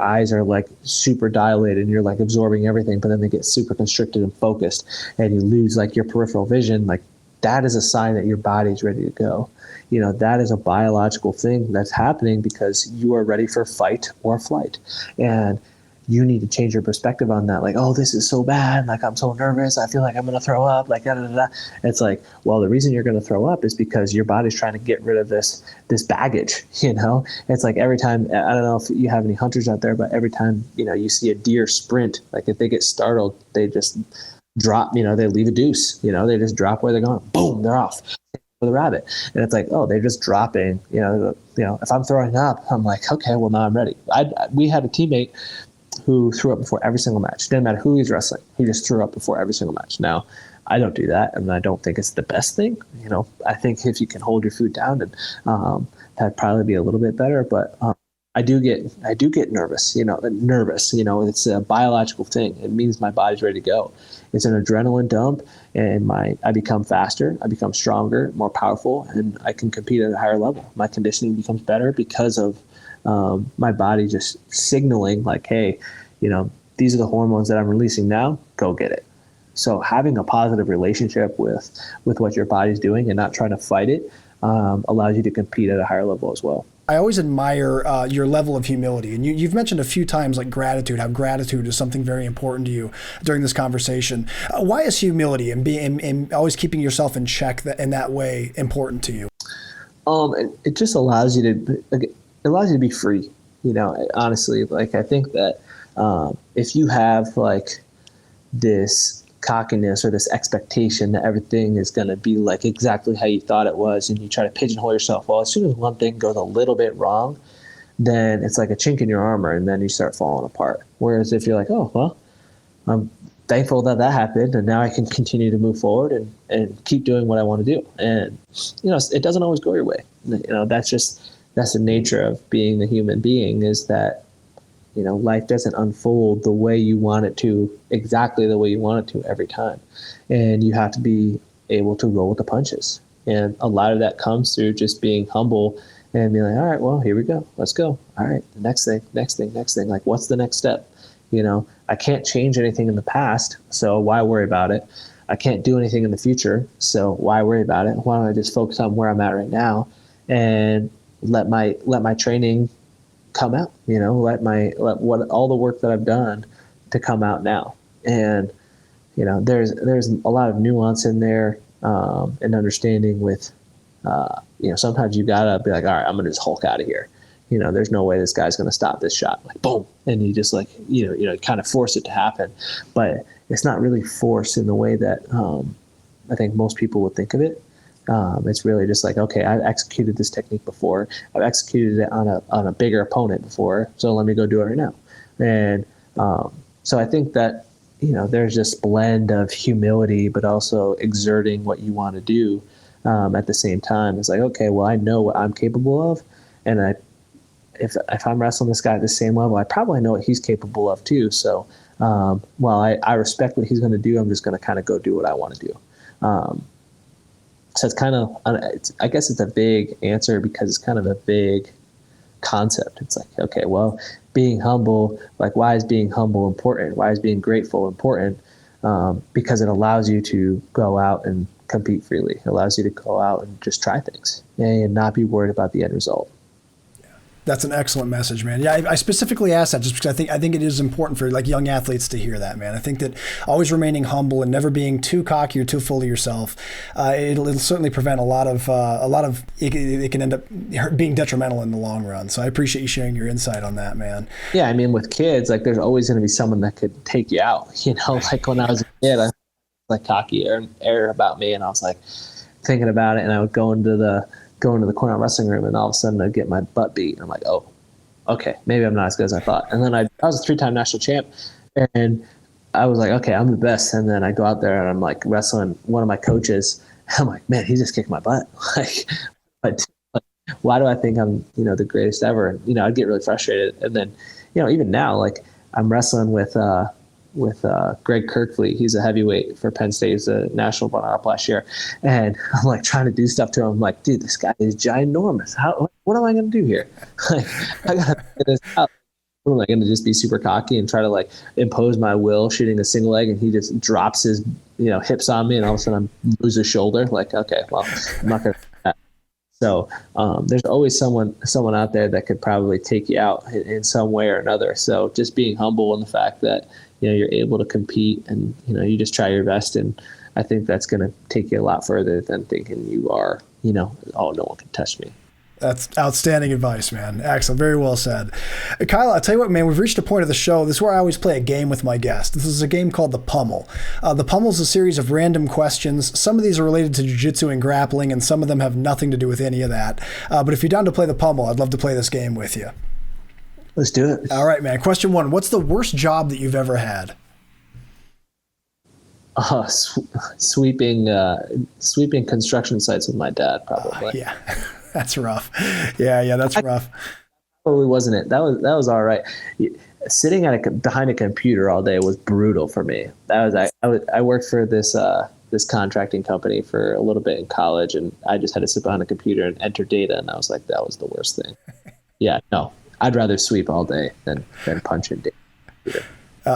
eyes are like super dilated and you're like absorbing everything, but then they get super constricted and focused and you lose like your peripheral vision, like, that is a sign that your body's ready to go. That is a biological thing that's happening because you are ready for fight or flight. And you need to change your perspective on that. Like, oh, this is so bad. Like, I'm so nervous. I feel like I'm going to throw up. Like, da, da, da, da. It's like, well, the reason you're going to throw up is because your body's trying to get rid of this baggage, It's like every time, I don't know if you have any hunters out there, but every time, you see a deer sprint, like if they get startled, they just drop, they leave a deuce, they just drop where they're going. Boom, they're off. For the rabbit. And it's like, oh, they're just dropping, if I'm throwing up, I'm like, okay, well, now I'm ready. We had a teammate who threw up before every single match. Didn't matter who he's wrestling. He just threw up before every single match. Now, I don't do that, and I don't think it's the best thing. I think if you can hold your food down, and that'd probably be a little bit better. But I do get nervous, it's a biological thing. It means my body's ready to go. It's an adrenaline dump, and I become faster, I become stronger, more powerful, and I can compete at a higher level. My conditioning becomes better because of my body just signaling like, hey, these are the hormones that I'm releasing now, go get it. So having a positive relationship with what your body's doing and not trying to fight it allows you to compete at a higher level as well. I always admire your level of humility. And you've mentioned a few times like gratitude, how gratitude is something very important to you during this conversation. Why is humility and always keeping yourself in check in that way important to you? It just allows you to be free. Honestly, like I think that if you have like this cockiness or this expectation that everything is going to be like exactly how you thought it was, and you try to pigeonhole yourself, well, as soon as one thing goes a little bit wrong, then it's like a chink in your armor, and then you start falling apart. Whereas if you're like, oh, well, I'm thankful that happened, and now I can continue to move forward and keep doing what I want to do. And it doesn't always go your way. That's the nature of being a human being, is that life doesn't unfold the way you want it to, exactly the way you want it to every time. And you have to be able to roll with the punches. And a lot of that comes through just being humble and being like, all right, well, here we go. Let's go. All right, the next thing. Like, what's the next step? I can't change anything in the past, so why worry about it? I can't do anything in the future, so why worry about it? Why don't I just focus on where I'm at right now and let my training come out, let what all the work that I've done to come out now. And there's a lot of nuance in there, and understanding with sometimes you gotta be like, all right, I'm gonna just Hulk out of here. There's no way this guy's gonna stop this shot, like boom, and you just like kind of force it to happen. But it's not really force in the way that I think most people would think of it. It's really just like, okay, I've executed this technique before. I've executed it on a bigger opponent before, so let me go do it right now. And so I think that there's this blend of humility, but also exerting what you want to do at the same time. It's like, okay, well, I know what I'm capable of, and if I'm wrestling this guy at the same level, I probably know what he's capable of too. So while I respect what he's going to do, I'm just going to kind of go do what I want to do. So it's kind of, I guess it's a big answer because it's kind of a big concept. It's like, okay, well, being humble, like why is being humble important? Why is being grateful important? Because it allows you to go out and compete freely. It allows you to go out and just try things and not be worried about the end result. That's an excellent message, man. Yeah, I specifically asked that just because I think it is important for like young athletes to hear that, man. I think that always remaining humble and never being too cocky or too full of yourself, it'll certainly prevent a lot of it can end up being detrimental in the long run. So I appreciate you sharing your insight on that, man. Yeah, I mean, with kids, like there's always going to be someone that could take you out. Like when I was a kid, I was like cocky air about me, and I was like thinking about it, and I would go into the corner wrestling room, and all of a sudden I'd get my butt beat. And I'm like, oh, okay, maybe I'm not as good as I thought. And then I was a 3-time national champ, and I was like, okay, I'm the best. And then I go out there and I'm like wrestling one of my coaches. I'm like, man, he just kicked my butt. But why do I think I'm, the greatest ever? And, I'd get really frustrated. And then, even now, like I'm wrestling with Greg Kirkley. He's a heavyweight for Penn State. He's a national runner-up last year. And I'm like trying to do stuff to him. I'm like, dude, this guy is ginormous. What am I going to do here? Like, I got to figure this out. What am I going to just be super cocky and try to like impose my will shooting a single leg, and he just drops his, hips on me, and all of a sudden I lose a shoulder. Like, okay, well, I'm not going to do that. So there's always someone out there that could probably take you out in some way or another. So just being humble in the fact that, you're able to compete, and, you just try your best. And I think that's going to take you a lot further than thinking you are, oh, no one can touch me. That's outstanding advice, man. Excellent. Very well said. Kyle, I'll tell you what, man, we've reached a point of the show. This is where I always play a game with my guests. This is a game called The Pummel. The Pummel is a series of random questions. Some of these are related to jiu-jitsu and grappling, and some of them have nothing to do with any of that. But if you're down to play The Pummel, I'd love to play this game with you. Let's do it. All right, man. Question 1. What's the worst job that you've ever had? Sweeping construction sites with my dad, probably. Yeah, that's rough. Yeah, that's rough. probably wasn't it. That was all right. Sitting behind a computer all day was brutal for me. I worked for this contracting company for a little bit in college, and I just had to sit behind a computer and enter data, and I was like, that was the worst thing. Yeah, no, I'd rather sweep all day than punch in data.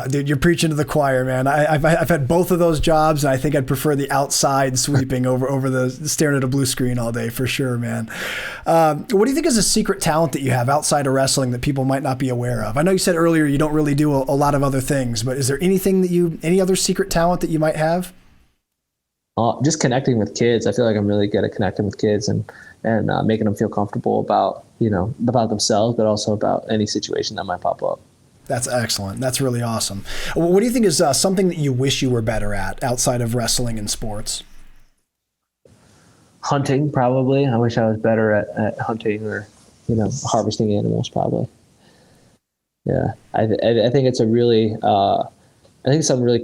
Dude, you're preaching to the choir, man. I've had both of those jobs, and I think I'd prefer the outside sweeping over the staring at a blue screen all day for sure, man. What do you think is a secret talent that you have outside of wrestling that people might not be aware of? I know you said earlier you don't really do a lot of other things, but is there any other secret talent that you might have? Just connecting with kids. I feel like I'm really good at connecting with kids and making them feel comfortable about themselves, but also about any situation that might pop up. That's excellent. That's really awesome. What do you think is something that you wish you were better at outside of wrestling and sports? Hunting, probably. I wish I was better at hunting or, harvesting animals, probably. Yeah, I think it's something really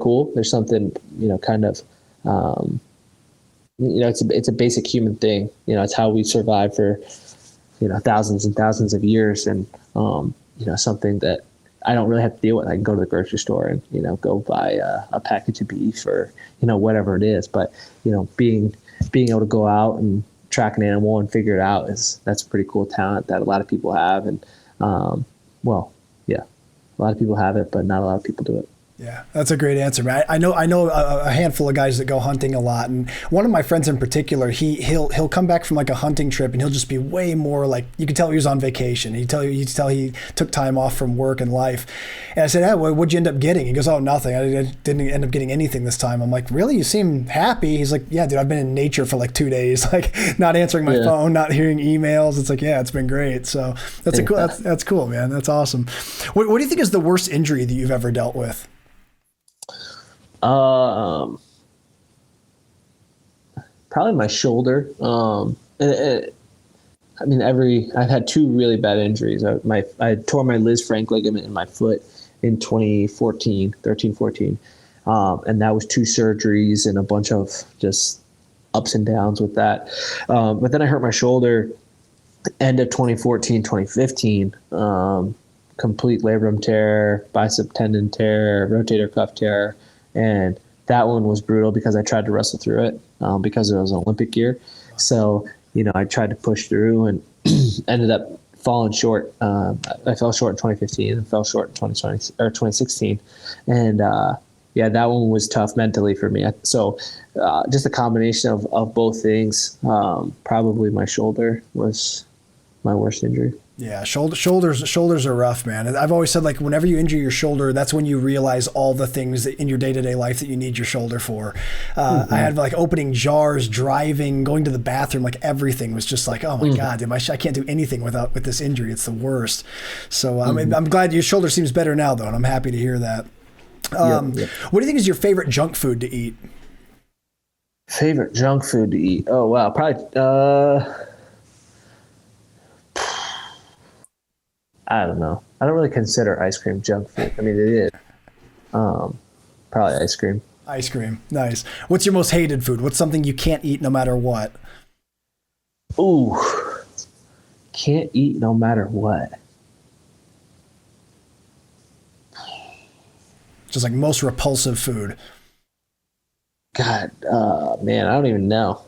cool. There's something, it's a basic human thing. It's how we survive for, thousands and thousands of years, and something that I don't really have to deal with. I can go to the grocery store and, go buy a package of beef or, whatever it is. But, being able to go out and track an animal and figure it out that's a pretty cool talent that a lot of people have. And, a lot of people have it, but not a lot of people do it. Yeah, that's a great answer, man. I know a handful of guys that go hunting a lot, and one of my friends in particular, he'll come back from like a hunting trip, and he'll just be way more like, you can tell he was on vacation. You can tell he took time off from work and life. And I said, "Hey, what'd you end up getting?" He goes, "Oh, nothing. I didn't end up getting anything this time." I'm like, "Really? You seem happy." He's like, "Yeah, dude, I've been in nature for like 2 days, like not answering my phone, not hearing emails." It's like, yeah, it's been great. So that's cool, man. That's awesome. What do you think is the worst injury that you've ever dealt with? Probably my shoulder. I've had 2 really bad injuries. I tore my Liz Frank ligament in my foot in 2014, and that was 2 surgeries and a bunch of just ups and downs with that. But then I hurt my shoulder end of 2014, 2015. Complete labrum tear, bicep tendon tear, rotator cuff tear. And that one was brutal because I tried to wrestle through it because it was an Olympic year. So, I tried to push through and ended up falling short. I fell short in 2015 and fell short in 2020 or 2016. And that one was tough mentally for me. So just a combination of both things. Probably my shoulder was my worst injury. Yeah, shoulders are rough, man. I've always said, like, whenever you injure your shoulder, that's when you realize all the things that in your day-to-day life that you need your shoulder for. I had like opening jars, driving, going to the bathroom, like everything was just like, oh my God, dude, I can't do anything with this injury. It's the worst. So I'm glad your shoulder seems better now, though, and I'm happy to hear that. What do you think is your favorite junk food to eat? Favorite junk food to eat? Oh, wow. Probably, I don't know. I don't really consider ice cream junk food. I mean, it is. Probably ice cream. Ice cream. Nice. What's your most hated food? What's something you can't eat no matter what? Ooh. Can't eat no matter what. Just like most repulsive food. God, man, I don't even know.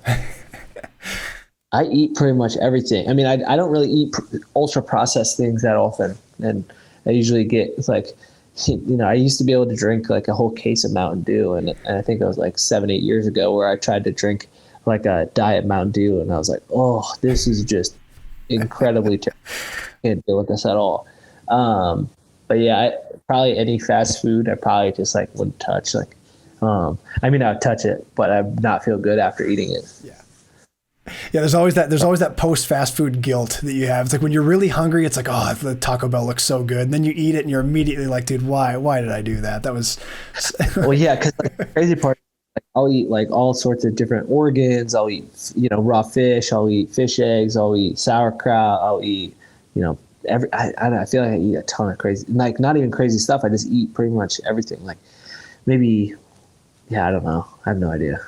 I eat pretty much everything. I mean, I don't really eat ultra processed things that often. And I usually it's like, I used to be able to drink like a whole case of Mountain Dew. And I think it was like 7-8 years ago where I tried to drink like a diet Mountain Dew. And I was like, oh, this is just incredibly terrible. I can't deal with this at all. But yeah, probably any fast food, I probably just like wouldn't touch. Like, I mean, I would touch it, but I'd not feel good after eating it. Yeah. Yeah, there's always that post fast food guilt that you have. It's like when you're really hungry, it's like, oh, the Taco Bell looks so good, and then you eat it, and you're immediately like, dude, why did I do that? That was. Well, yeah, because like, the crazy part, like, I'll eat like all sorts of different organs. I'll eat, raw fish. I'll eat fish eggs. I'll eat sauerkraut. I'll eat, I feel like I eat a ton of crazy, like not even crazy stuff. I just eat pretty much everything. Like maybe, yeah, I don't know. I have no idea.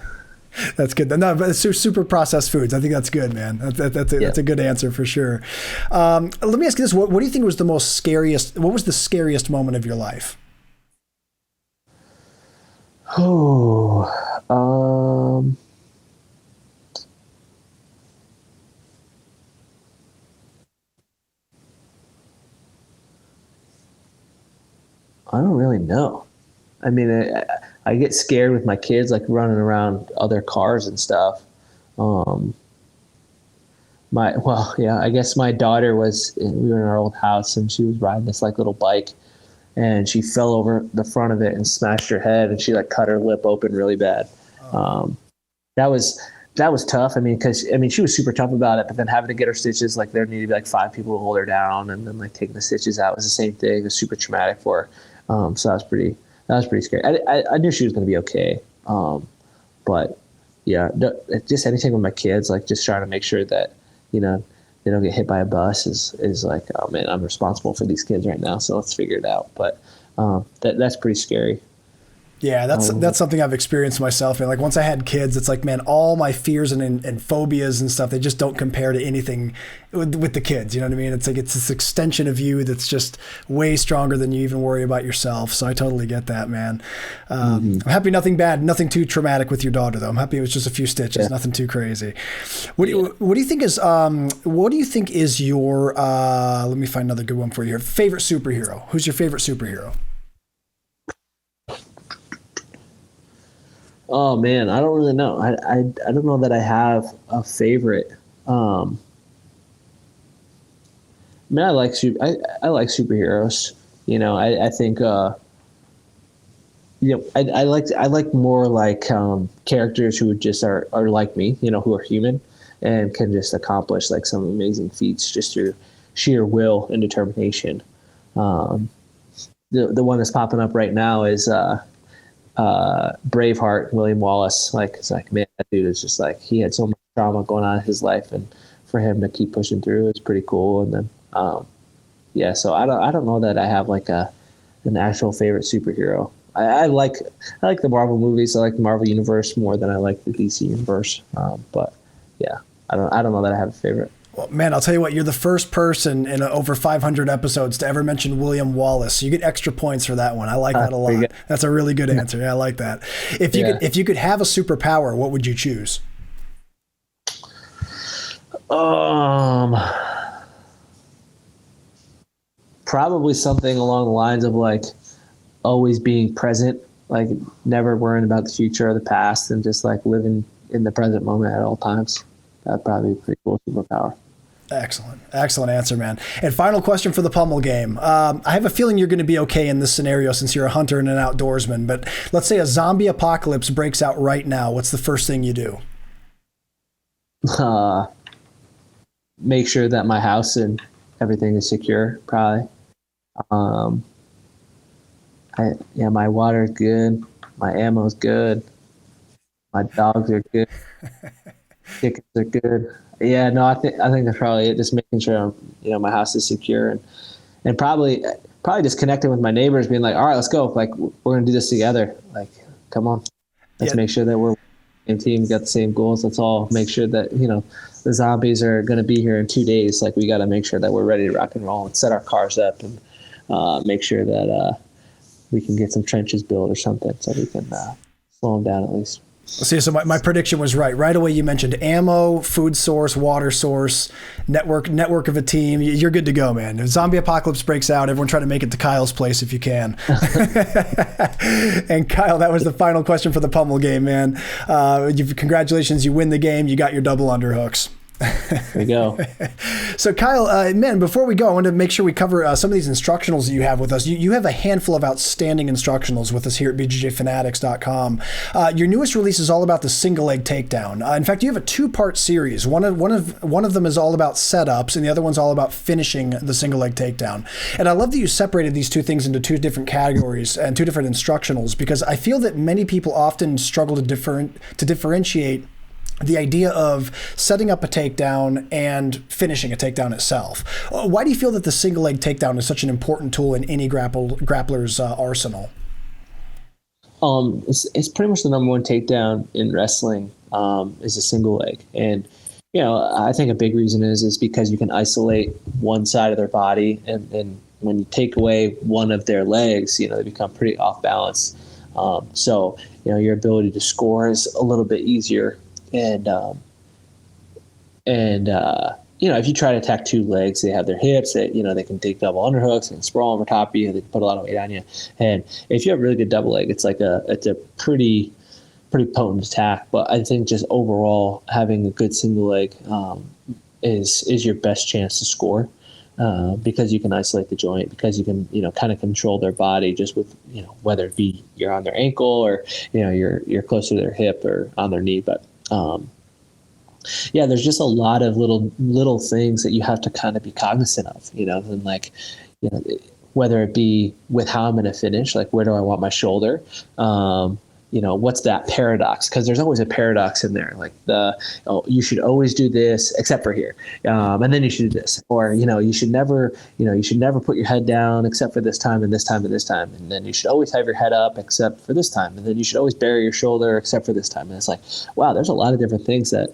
That's good. No, but it's super processed foods. I think that's good, man. That's a good answer for sure. Let me ask you this: What do you think was the most scariest? What was the scariest moment of your life? Oh, I don't really know. I mean, I get scared with my kids, like running around other cars and stuff. I guess my daughter we were in our old house and she was riding this like little bike and she fell over the front of it and smashed her head and she like cut her lip open really bad. That was tough. I mean, she was super tough about it, but then having to get her stitches, like there needed to be like 5 people to hold her down, and then like taking the stitches out was the same thing. It was super traumatic for her. So that was pretty scary. I knew she was going to be okay. But yeah, just anything with my kids, like just trying to make sure that, they don't get hit by a bus is like, oh man, I'm responsible for these kids right now. So let's figure it out. But that's pretty scary. Yeah, that's something I've experienced myself. And like once I had kids, it's like, man, all my fears and phobias and stuff, they just don't compare to anything with the kids. You know what I mean? It's like it's this extension of you that's just way stronger than you even worry about yourself. So I totally get that, man. I'm happy nothing bad, nothing too traumatic with your daughter, though. I'm happy it was just a few stitches, nothing too crazy. What do you think is your let me find another good one for you here. Favorite superhero? Who's your favorite superhero? Oh man, I don't really know. I don't know that I have a favorite. I mean, I like superheroes. I think I like more like characters who just are like me, who are human and can just accomplish like some amazing feats just through sheer will and determination. The one that's popping up right now is Braveheart, William Wallace. Like it's like, man, that dude is just like, he had so much trauma going on in his life, and for him to keep pushing through is pretty cool. And then so I don't know that I have like an actual favorite superhero. I like the Marvel movies. I like the Marvel universe more than I like the DC universe. But yeah, I don't know that I have a favorite. Well, man, I'll tell you what, you're the first person in over 500 episodes to ever mention William Wallace. You get extra points for that one. I like that a lot. That's a really good answer. Yeah, I like that. If you could have a superpower, what would you choose? Probably something along the lines of like always being present, like never worrying about the future or the past, and just like living in the present moment at all times. That'd probably be a pretty cool superpower. Excellent answer, man. And final question for the Pummel game. I have a feeling you're going to be okay in this scenario since you're a hunter and an outdoorsman, but let's say a zombie apocalypse breaks out right now. What's the first thing you do? Make sure that my house and everything is secure, probably. My water's good. My ammo's good. My dogs are good. Chickens are good. Yeah, no, I think that's probably it. Just making sure my house is secure, and probably just connecting with my neighbors, being like, all right, let's go. Like we're gonna do this together. Like, come on, let's make sure that we're in team, got the same goals. Let's all make sure that the zombies are gonna be here in 2 days. Like we got to make sure that we're ready to rock and roll and set our cars up and make sure that we can get some trenches built or something so we can slow them down at least. See, so my prediction was right. Right away, you mentioned ammo, food source, water source, network of a team. You're good to go, man. If zombie apocalypse breaks out, everyone try to make it to Kyle's place if you can. And Kyle, that was the final question for the Pummel game, man. Congratulations, you win the game. You got your double underhooks. There you go. So Kyle, man, before we go, I want to make sure we cover some of these instructionals that you have with us. You have a handful of outstanding instructionals with us here at BJJFanatics.com. Your newest release is all about the single leg takedown. In fact, you have a 2-part series. One of them is all about setups, and the other one's all about finishing the single leg takedown. And I love that you separated these two things into 2 different categories and 2 different instructionals, because I feel that many people often struggle to differentiate the idea of setting up a takedown and finishing a takedown itself. Why do you feel that the single leg takedown is such an important tool in any grappler's arsenal? It's pretty much the number one takedown in wrestling. is a single leg. And, you know, I think a big reason is because you can isolate one side of their body, and when you take away one of their legs, you know, they become pretty off balance. So, you know, your ability to score is a little bit easier. And you know, if you try to attack two legs, they have their hips, that, you know, they can take double underhooks and sprawl over top of you. They can put a lot of weight on you. And if you have a really good double leg, it's a pretty potent attack. But I think just overall having a good single leg is your best chance to score, because you can isolate the joint, because you can, you know, kind of control their body just with, you know, whether it be you're on their ankle or, you know, you're closer to their hip or on their knee. But yeah, there's just a lot of little things that you have to kind of be cognizant of, you know, and like, you know, whether it be with how I'm going to finish, like where do I want my shoulder? You know, what's that paradox? Because there's always a paradox in there, like you should always do this except for here, and then you should do this, or you should never put your head down except for this time and this time and this time, and then you should always have your head up except for this time, and then you should always bury your shoulder except for this time. And it's like, wow, there's a lot of different things that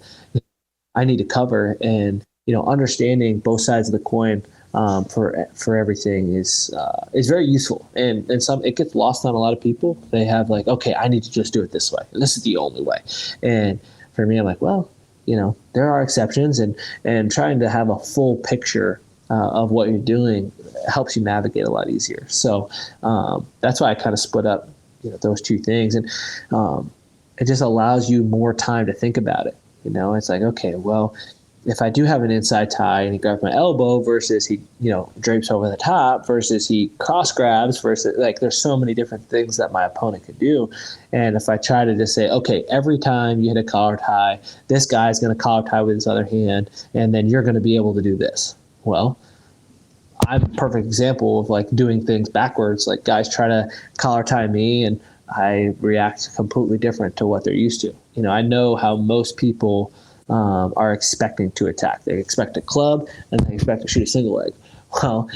I need to cover, and understanding both sides of the coin for everything is very useful, and it gets lost on a lot of people. They have like, okay, I need to just do it this way. This is the only way. And for me, I'm like, well, there are exceptions, and trying to have a full picture of what you're doing helps you navigate a lot easier. So that's why I kind of split up those two things, and it just allows you more time to think about it. It's like, okay, well, if I do have an inside tie and he grabs my elbow versus he, drapes over the top versus he cross grabs versus, like, there's so many different things that my opponent could do. And if I try to just say, okay, every time you hit a collar tie, this guy's going to collar tie with his other hand, and then you're going to be able to do this. Well, I'm a perfect example of like doing things backwards. Like guys try to collar tie me and I react completely different to what they're used to. I know how most people are expecting to attack. They expect a club and they expect to shoot a single leg. Well,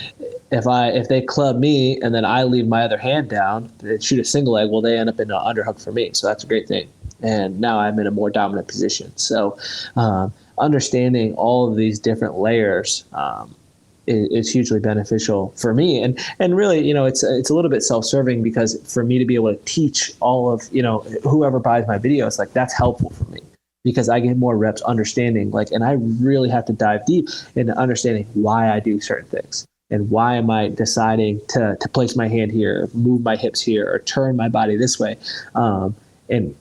if they club me and then I leave my other hand down and shoot a single leg, well, they end up in an underhook for me. So that's a great thing. And now I'm in a more dominant position. So understanding all of these different layers is hugely beneficial for me. And really, it's a little bit self-serving, because for me to be able to teach all of, whoever buys my videos, like, that's helpful for me, because I get more reps understanding, like, and I really have to dive deep into understanding why I do certain things and why am I deciding to place my hand here, move my hips here, or turn my body this way. And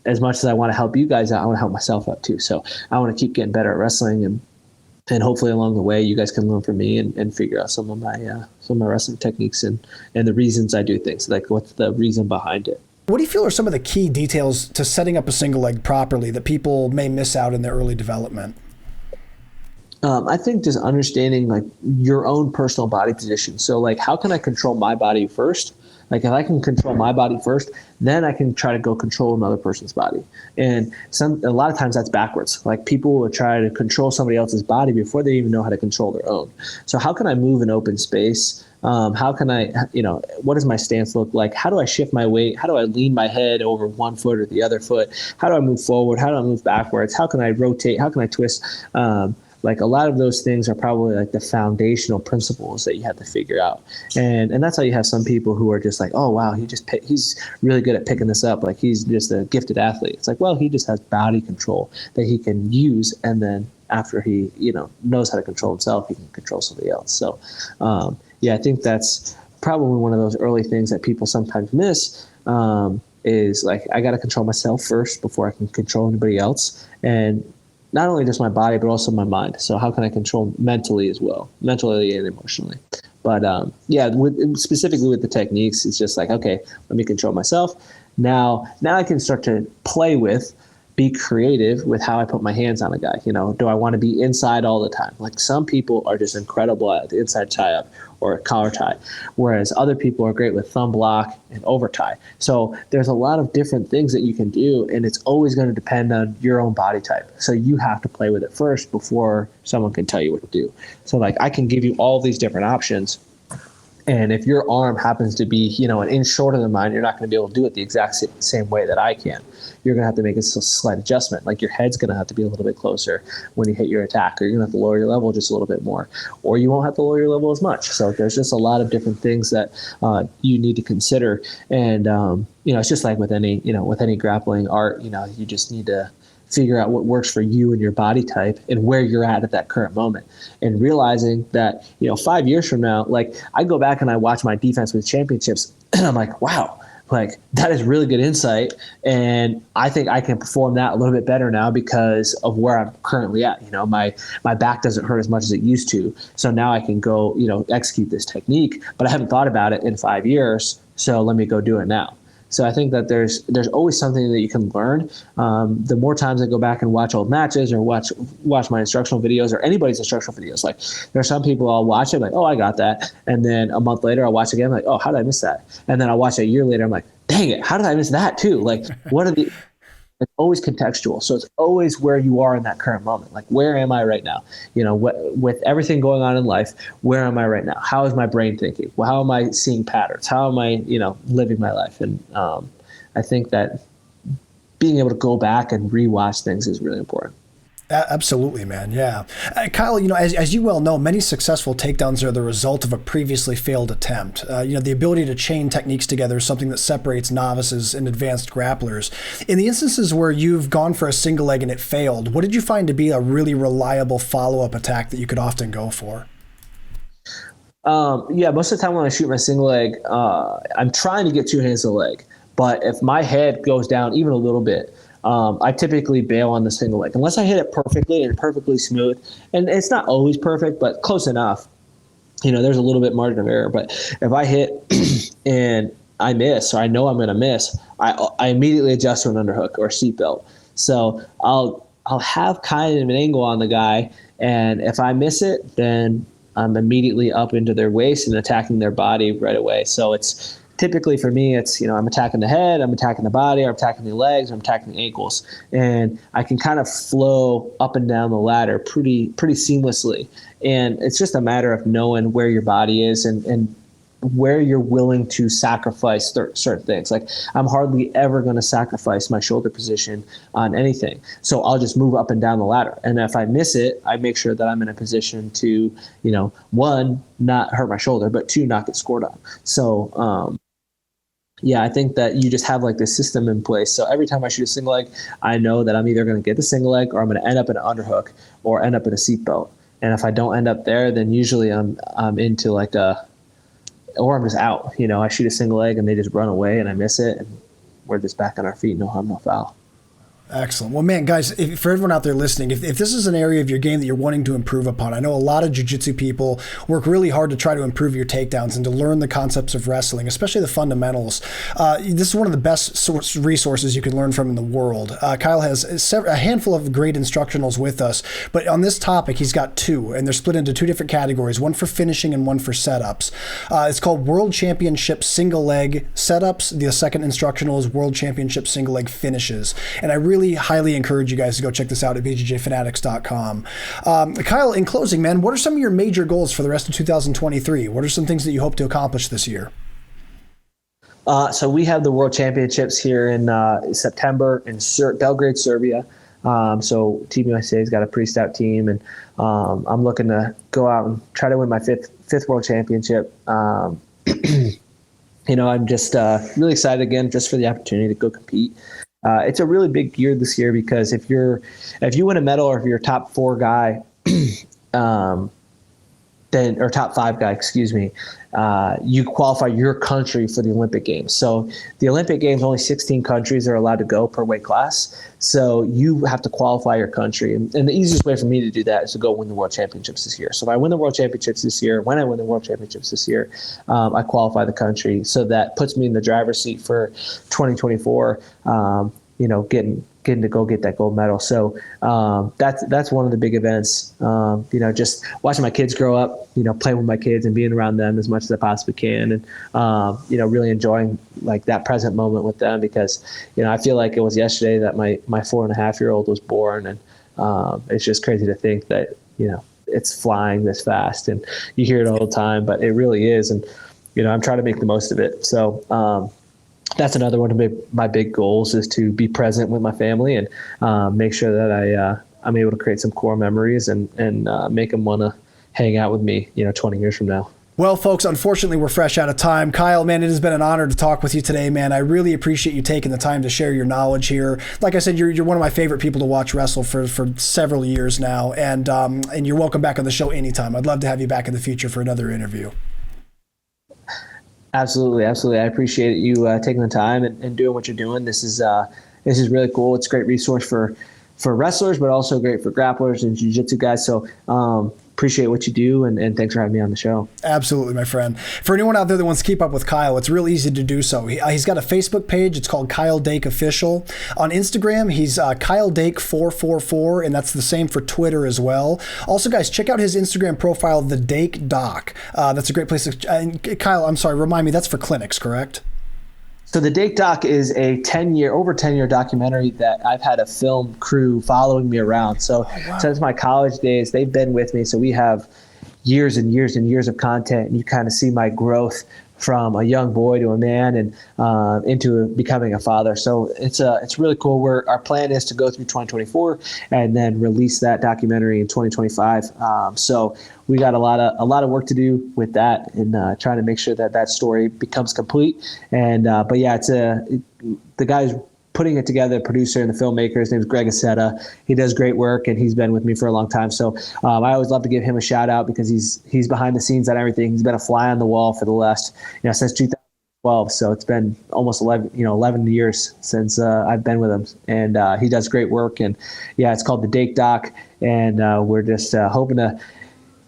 as much as I want to help you guys out, I want to help myself out too. So I want to keep getting better at wrestling, and hopefully along the way you guys can learn from me and figure out some of my wrestling techniques and the reasons I do things, like what's the reason behind it. What do you feel are some of the key details to setting up a single leg properly that people may miss out in their early development? I think just understanding like your own personal body position. So like, how can I control my body first? Like, if I can control my body first, then I can try to go control another person's body. And a lot of times that's backwards. Like, people will try to control somebody else's body before they even know how to control their own. So how can I move in open space? How can I, what does my stance look like? How do I shift my weight? How do I lean my head over one foot or the other foot? How do I move forward? How do I move backwards? How can I rotate? How can I twist? Like, a lot of those things are probably like the foundational principles that you have to figure out. And that's how you have some people who are just like, oh, wow, he's really good at picking this up. Like, he's just a gifted athlete. It's like, well, he just has body control that he can use. And then after he, knows how to control himself, he can control somebody else. So, yeah, I think that's probably one of those early things that people sometimes miss, is like, I got to control myself first before I can control anybody else. And not only just my body, but also my mind. So how can I control mentally as well, mentally and emotionally? But specifically with the techniques, it's just like, okay, let me control myself. Now I can start to play with, be creative with how I put my hands on a guy. Do I want to be inside all the time? Like, some people are just incredible at the inside tie up or a collar tie, whereas other people are great with thumb block and over tie. So there's a lot of different things that you can do, and it's always going to depend on your own body type. So you have to play with it first before someone can tell you what to do. So like, I can give you all these different options, And if your arm happens to be, an inch shorter than mine, you're not going to be able to do it the exact same way that I can. You're going to have to make a slight adjustment. Like your head's going to have to be a little bit closer when you hit your attack, or you're going to have to lower your level just a little bit more, or you won't have to lower your level as much. So there's just a lot of different things that you need to consider. And, it's just like with any grappling art, you just need to figure out what works for you and your body type and where you're at that current moment, and realizing that, 5 years from now, like I go back and I watch my defense with championships and I'm like, wow, like that is really good insight. And I think I can perform that a little bit better now because of where I'm currently at. My back doesn't hurt as much as it used to. So now I can go, execute this technique, but I haven't thought about it in 5 years. So let me go do it now. So I think that there's always something that you can learn. The more times I go back and watch old matches or watch my instructional videos or anybody's instructional videos, like there are some people I'll watch it like, oh, I got that. And then a month later I'll watch it again, like, oh, how did I miss that? And then I'll watch it a year later. I'm like, dang it, how did I miss that too? Like what are the it's always contextual. So it's always where you are in that current moment. Like, where am I right now? With everything going on in life, where am I right now? How is my brain thinking? Well, how am I seeing patterns? How am I, living my life? And I think that being able to go back and rewatch things is really important. Absolutely, man. Yeah. Kyle, as you well know, many successful takedowns are the result of a previously failed attempt. The ability to chain techniques together is something that separates novices and advanced grapplers. In the instances where you've gone for a single leg and it failed, what did you find to be a really reliable follow-up attack that you could often go for? Most of the time when I shoot my single leg, I'm trying to get two hands to the leg. But if my head goes down even a little bit, I typically bail on the single leg unless I hit it perfectly and perfectly smooth. And it's not always perfect, but close enough. There's a little bit margin of error. But if I hit and I miss, or I know I'm going to miss, I immediately adjust to an underhook or seatbelt. So I'll have kind of an angle on the guy, and if I miss it, then I'm immediately up into their waist and attacking their body right away. So it's typically for me, it's, I'm attacking the head, I'm attacking the body, or I'm attacking the legs, or I'm attacking the ankles. And I can kind of flow up and down the ladder pretty seamlessly. And it's just a matter of knowing where your body is and where you're willing to sacrifice certain things. Like I'm hardly ever going to sacrifice my shoulder position on anything. So I'll just move up and down the ladder. And if I miss it, I make sure that I'm in a position to, one, not hurt my shoulder, but two, not get scored on. So, I think that you just have like this system in place. So every time I shoot a single leg, I know that I'm either going to get the single leg or I'm going to end up in an underhook or end up in a seatbelt. And if I don't end up there, then usually I'm into like or I'm just out. I shoot a single leg and they just run away and I miss it, and we're just back on our feet, no harm, no foul. Excellent. Well, man, guys, for everyone out there listening, if this is an area of your game that you're wanting to improve upon, I know a lot of jiu-jitsu people work really hard to try to improve your takedowns and to learn the concepts of wrestling, especially the fundamentals. This is one of the best resources you can learn from in the world. Kyle has a handful of great instructionals with us, but on this topic, he's got two, and they're split into two different categories, one for finishing and one for setups. It's called World Championship Single Leg Setups. The second instructional is World Championship Single Leg Finishes. And I really highly encourage you guys to go check this out at bjjfanatics.com. Kyle, in closing, man, what are some of your major goals for the rest of 2023? What are some things that you hope to accomplish this year? So we have the World Championships here in September in Belgrade, Serbia. So Team USA's got a pretty stout team, and I'm looking to go out and try to win my fifth World Championship. I'm just really excited again just for the opportunity to go compete. It's a really big year this year because if you win a medal, or if you're a top 4 guy, or top 5 guy, you qualify your country for the Olympic Games. So the Olympic Games, only 16 countries are allowed to go per weight class. So you have to qualify your country. And the easiest way for me to do that is to go win the World Championships this year. So if I win the World Championships this year, I qualify the country. So that puts me in the driver's seat for 2024, getting to go get that gold medal. So that's one of the big events. Just watching my kids grow up, playing with my kids and being around them as much as I possibly can, and really enjoying like that present moment with them, because I feel like it was yesterday that my 4.5-year-old was born, and it's just crazy to think that it's flying this fast, and you hear it all the time, but it really is. And I'm trying to make the most of it. So that's another one of my big goals, is to be present with my family and make sure that I'm able to create some core memories and make them want to hang out with me, 20 years from now. Well, folks, unfortunately, we're fresh out of time. Kyle, man, it has been an honor to talk with you today, man. I really appreciate you taking the time to share your knowledge here. Like I said, you're one of my favorite people to watch wrestle for several years now, and you're welcome back on the show anytime. I'd love to have you back in the future for another interview. Absolutely. I appreciate you taking the time and doing what you're doing. This is really cool. It's a great resource for wrestlers, but also great for grapplers and jiu-jitsu guys. So appreciate what you do, and thanks for having me on the show. Absolutely, my friend. For anyone out there that wants to keep up with Kyle, it's real easy to do so. He's got a Facebook page. It's called Kyle Dake Official. On Instagram, he's Kyle Dake 444, and that's the same for Twitter as well. Also, guys, check out his Instagram profile, The Dake Doc. That's a great place to... Kyle, I'm sorry, remind me, that's for clinics, correct? So the Dake Doc is a over 10-year documentary that I've had a film crew following me around. So since my college days, they've been with me. So we have years and years and years of content, and you kind of see my growth from a young boy to a man and into becoming a father. So it's really cool. Our plan is to go through 2024 and then release that documentary in 2025. So we got a lot of work to do with that, and trying to make sure that story becomes complete. And but yeah, the guy's putting it together, producer and the filmmaker. His name is Greg Aceta. He does great work, and he's been with me for a long time. So I always love to give him a shout out, because he's behind the scenes on everything. He's been a fly on the wall for the last, since 2012. So it's been almost 11 years since I've been with him, and he does great work. And yeah, it's called the Dake Doc, and we're just hoping to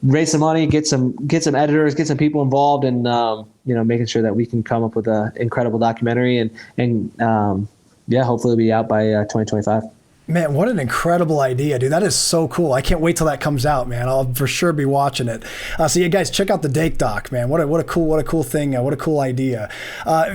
raise some money, get some editors, get some people involved, and making sure that we can come up with an incredible documentary, and yeah, hopefully it'll be out by 2025. Man, what an incredible idea, dude. That is so cool. I can't wait till that comes out, man. I'll for sure be watching it. So yeah, guys, check out the Dake Doc, man. What a cool thing. What a cool idea.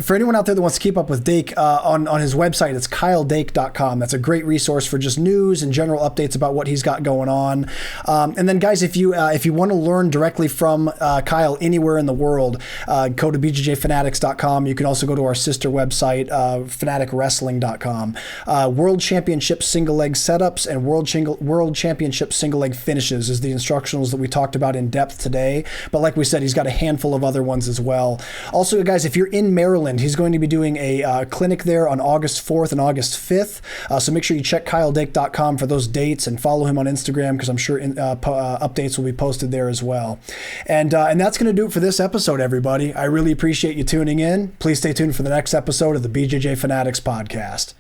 For anyone out there that wants to keep up with Dake, on his website, it's kyledake.com. That's a great resource for just news and general updates about what he's got going on. And then guys, if you want to learn directly from Kyle anywhere in the world, go to bjjfanatics.com. You can also go to our sister website, fanaticwrestling.com. World Championship single leg setups and world championship single leg finishes is the instructionals that we talked about in depth today. But like we said, he's got a handful of other ones as well. Also, guys, if you're in Maryland, he's going to be doing a clinic there on August 4th and August 5th. So make sure you check kyledake.com for those dates and follow him on Instagram, because I'm sure updates will be posted there as well. And that's going to do it for this episode, everybody. I really appreciate you tuning in. Please stay tuned for the next episode of the BJJ Fanatics podcast.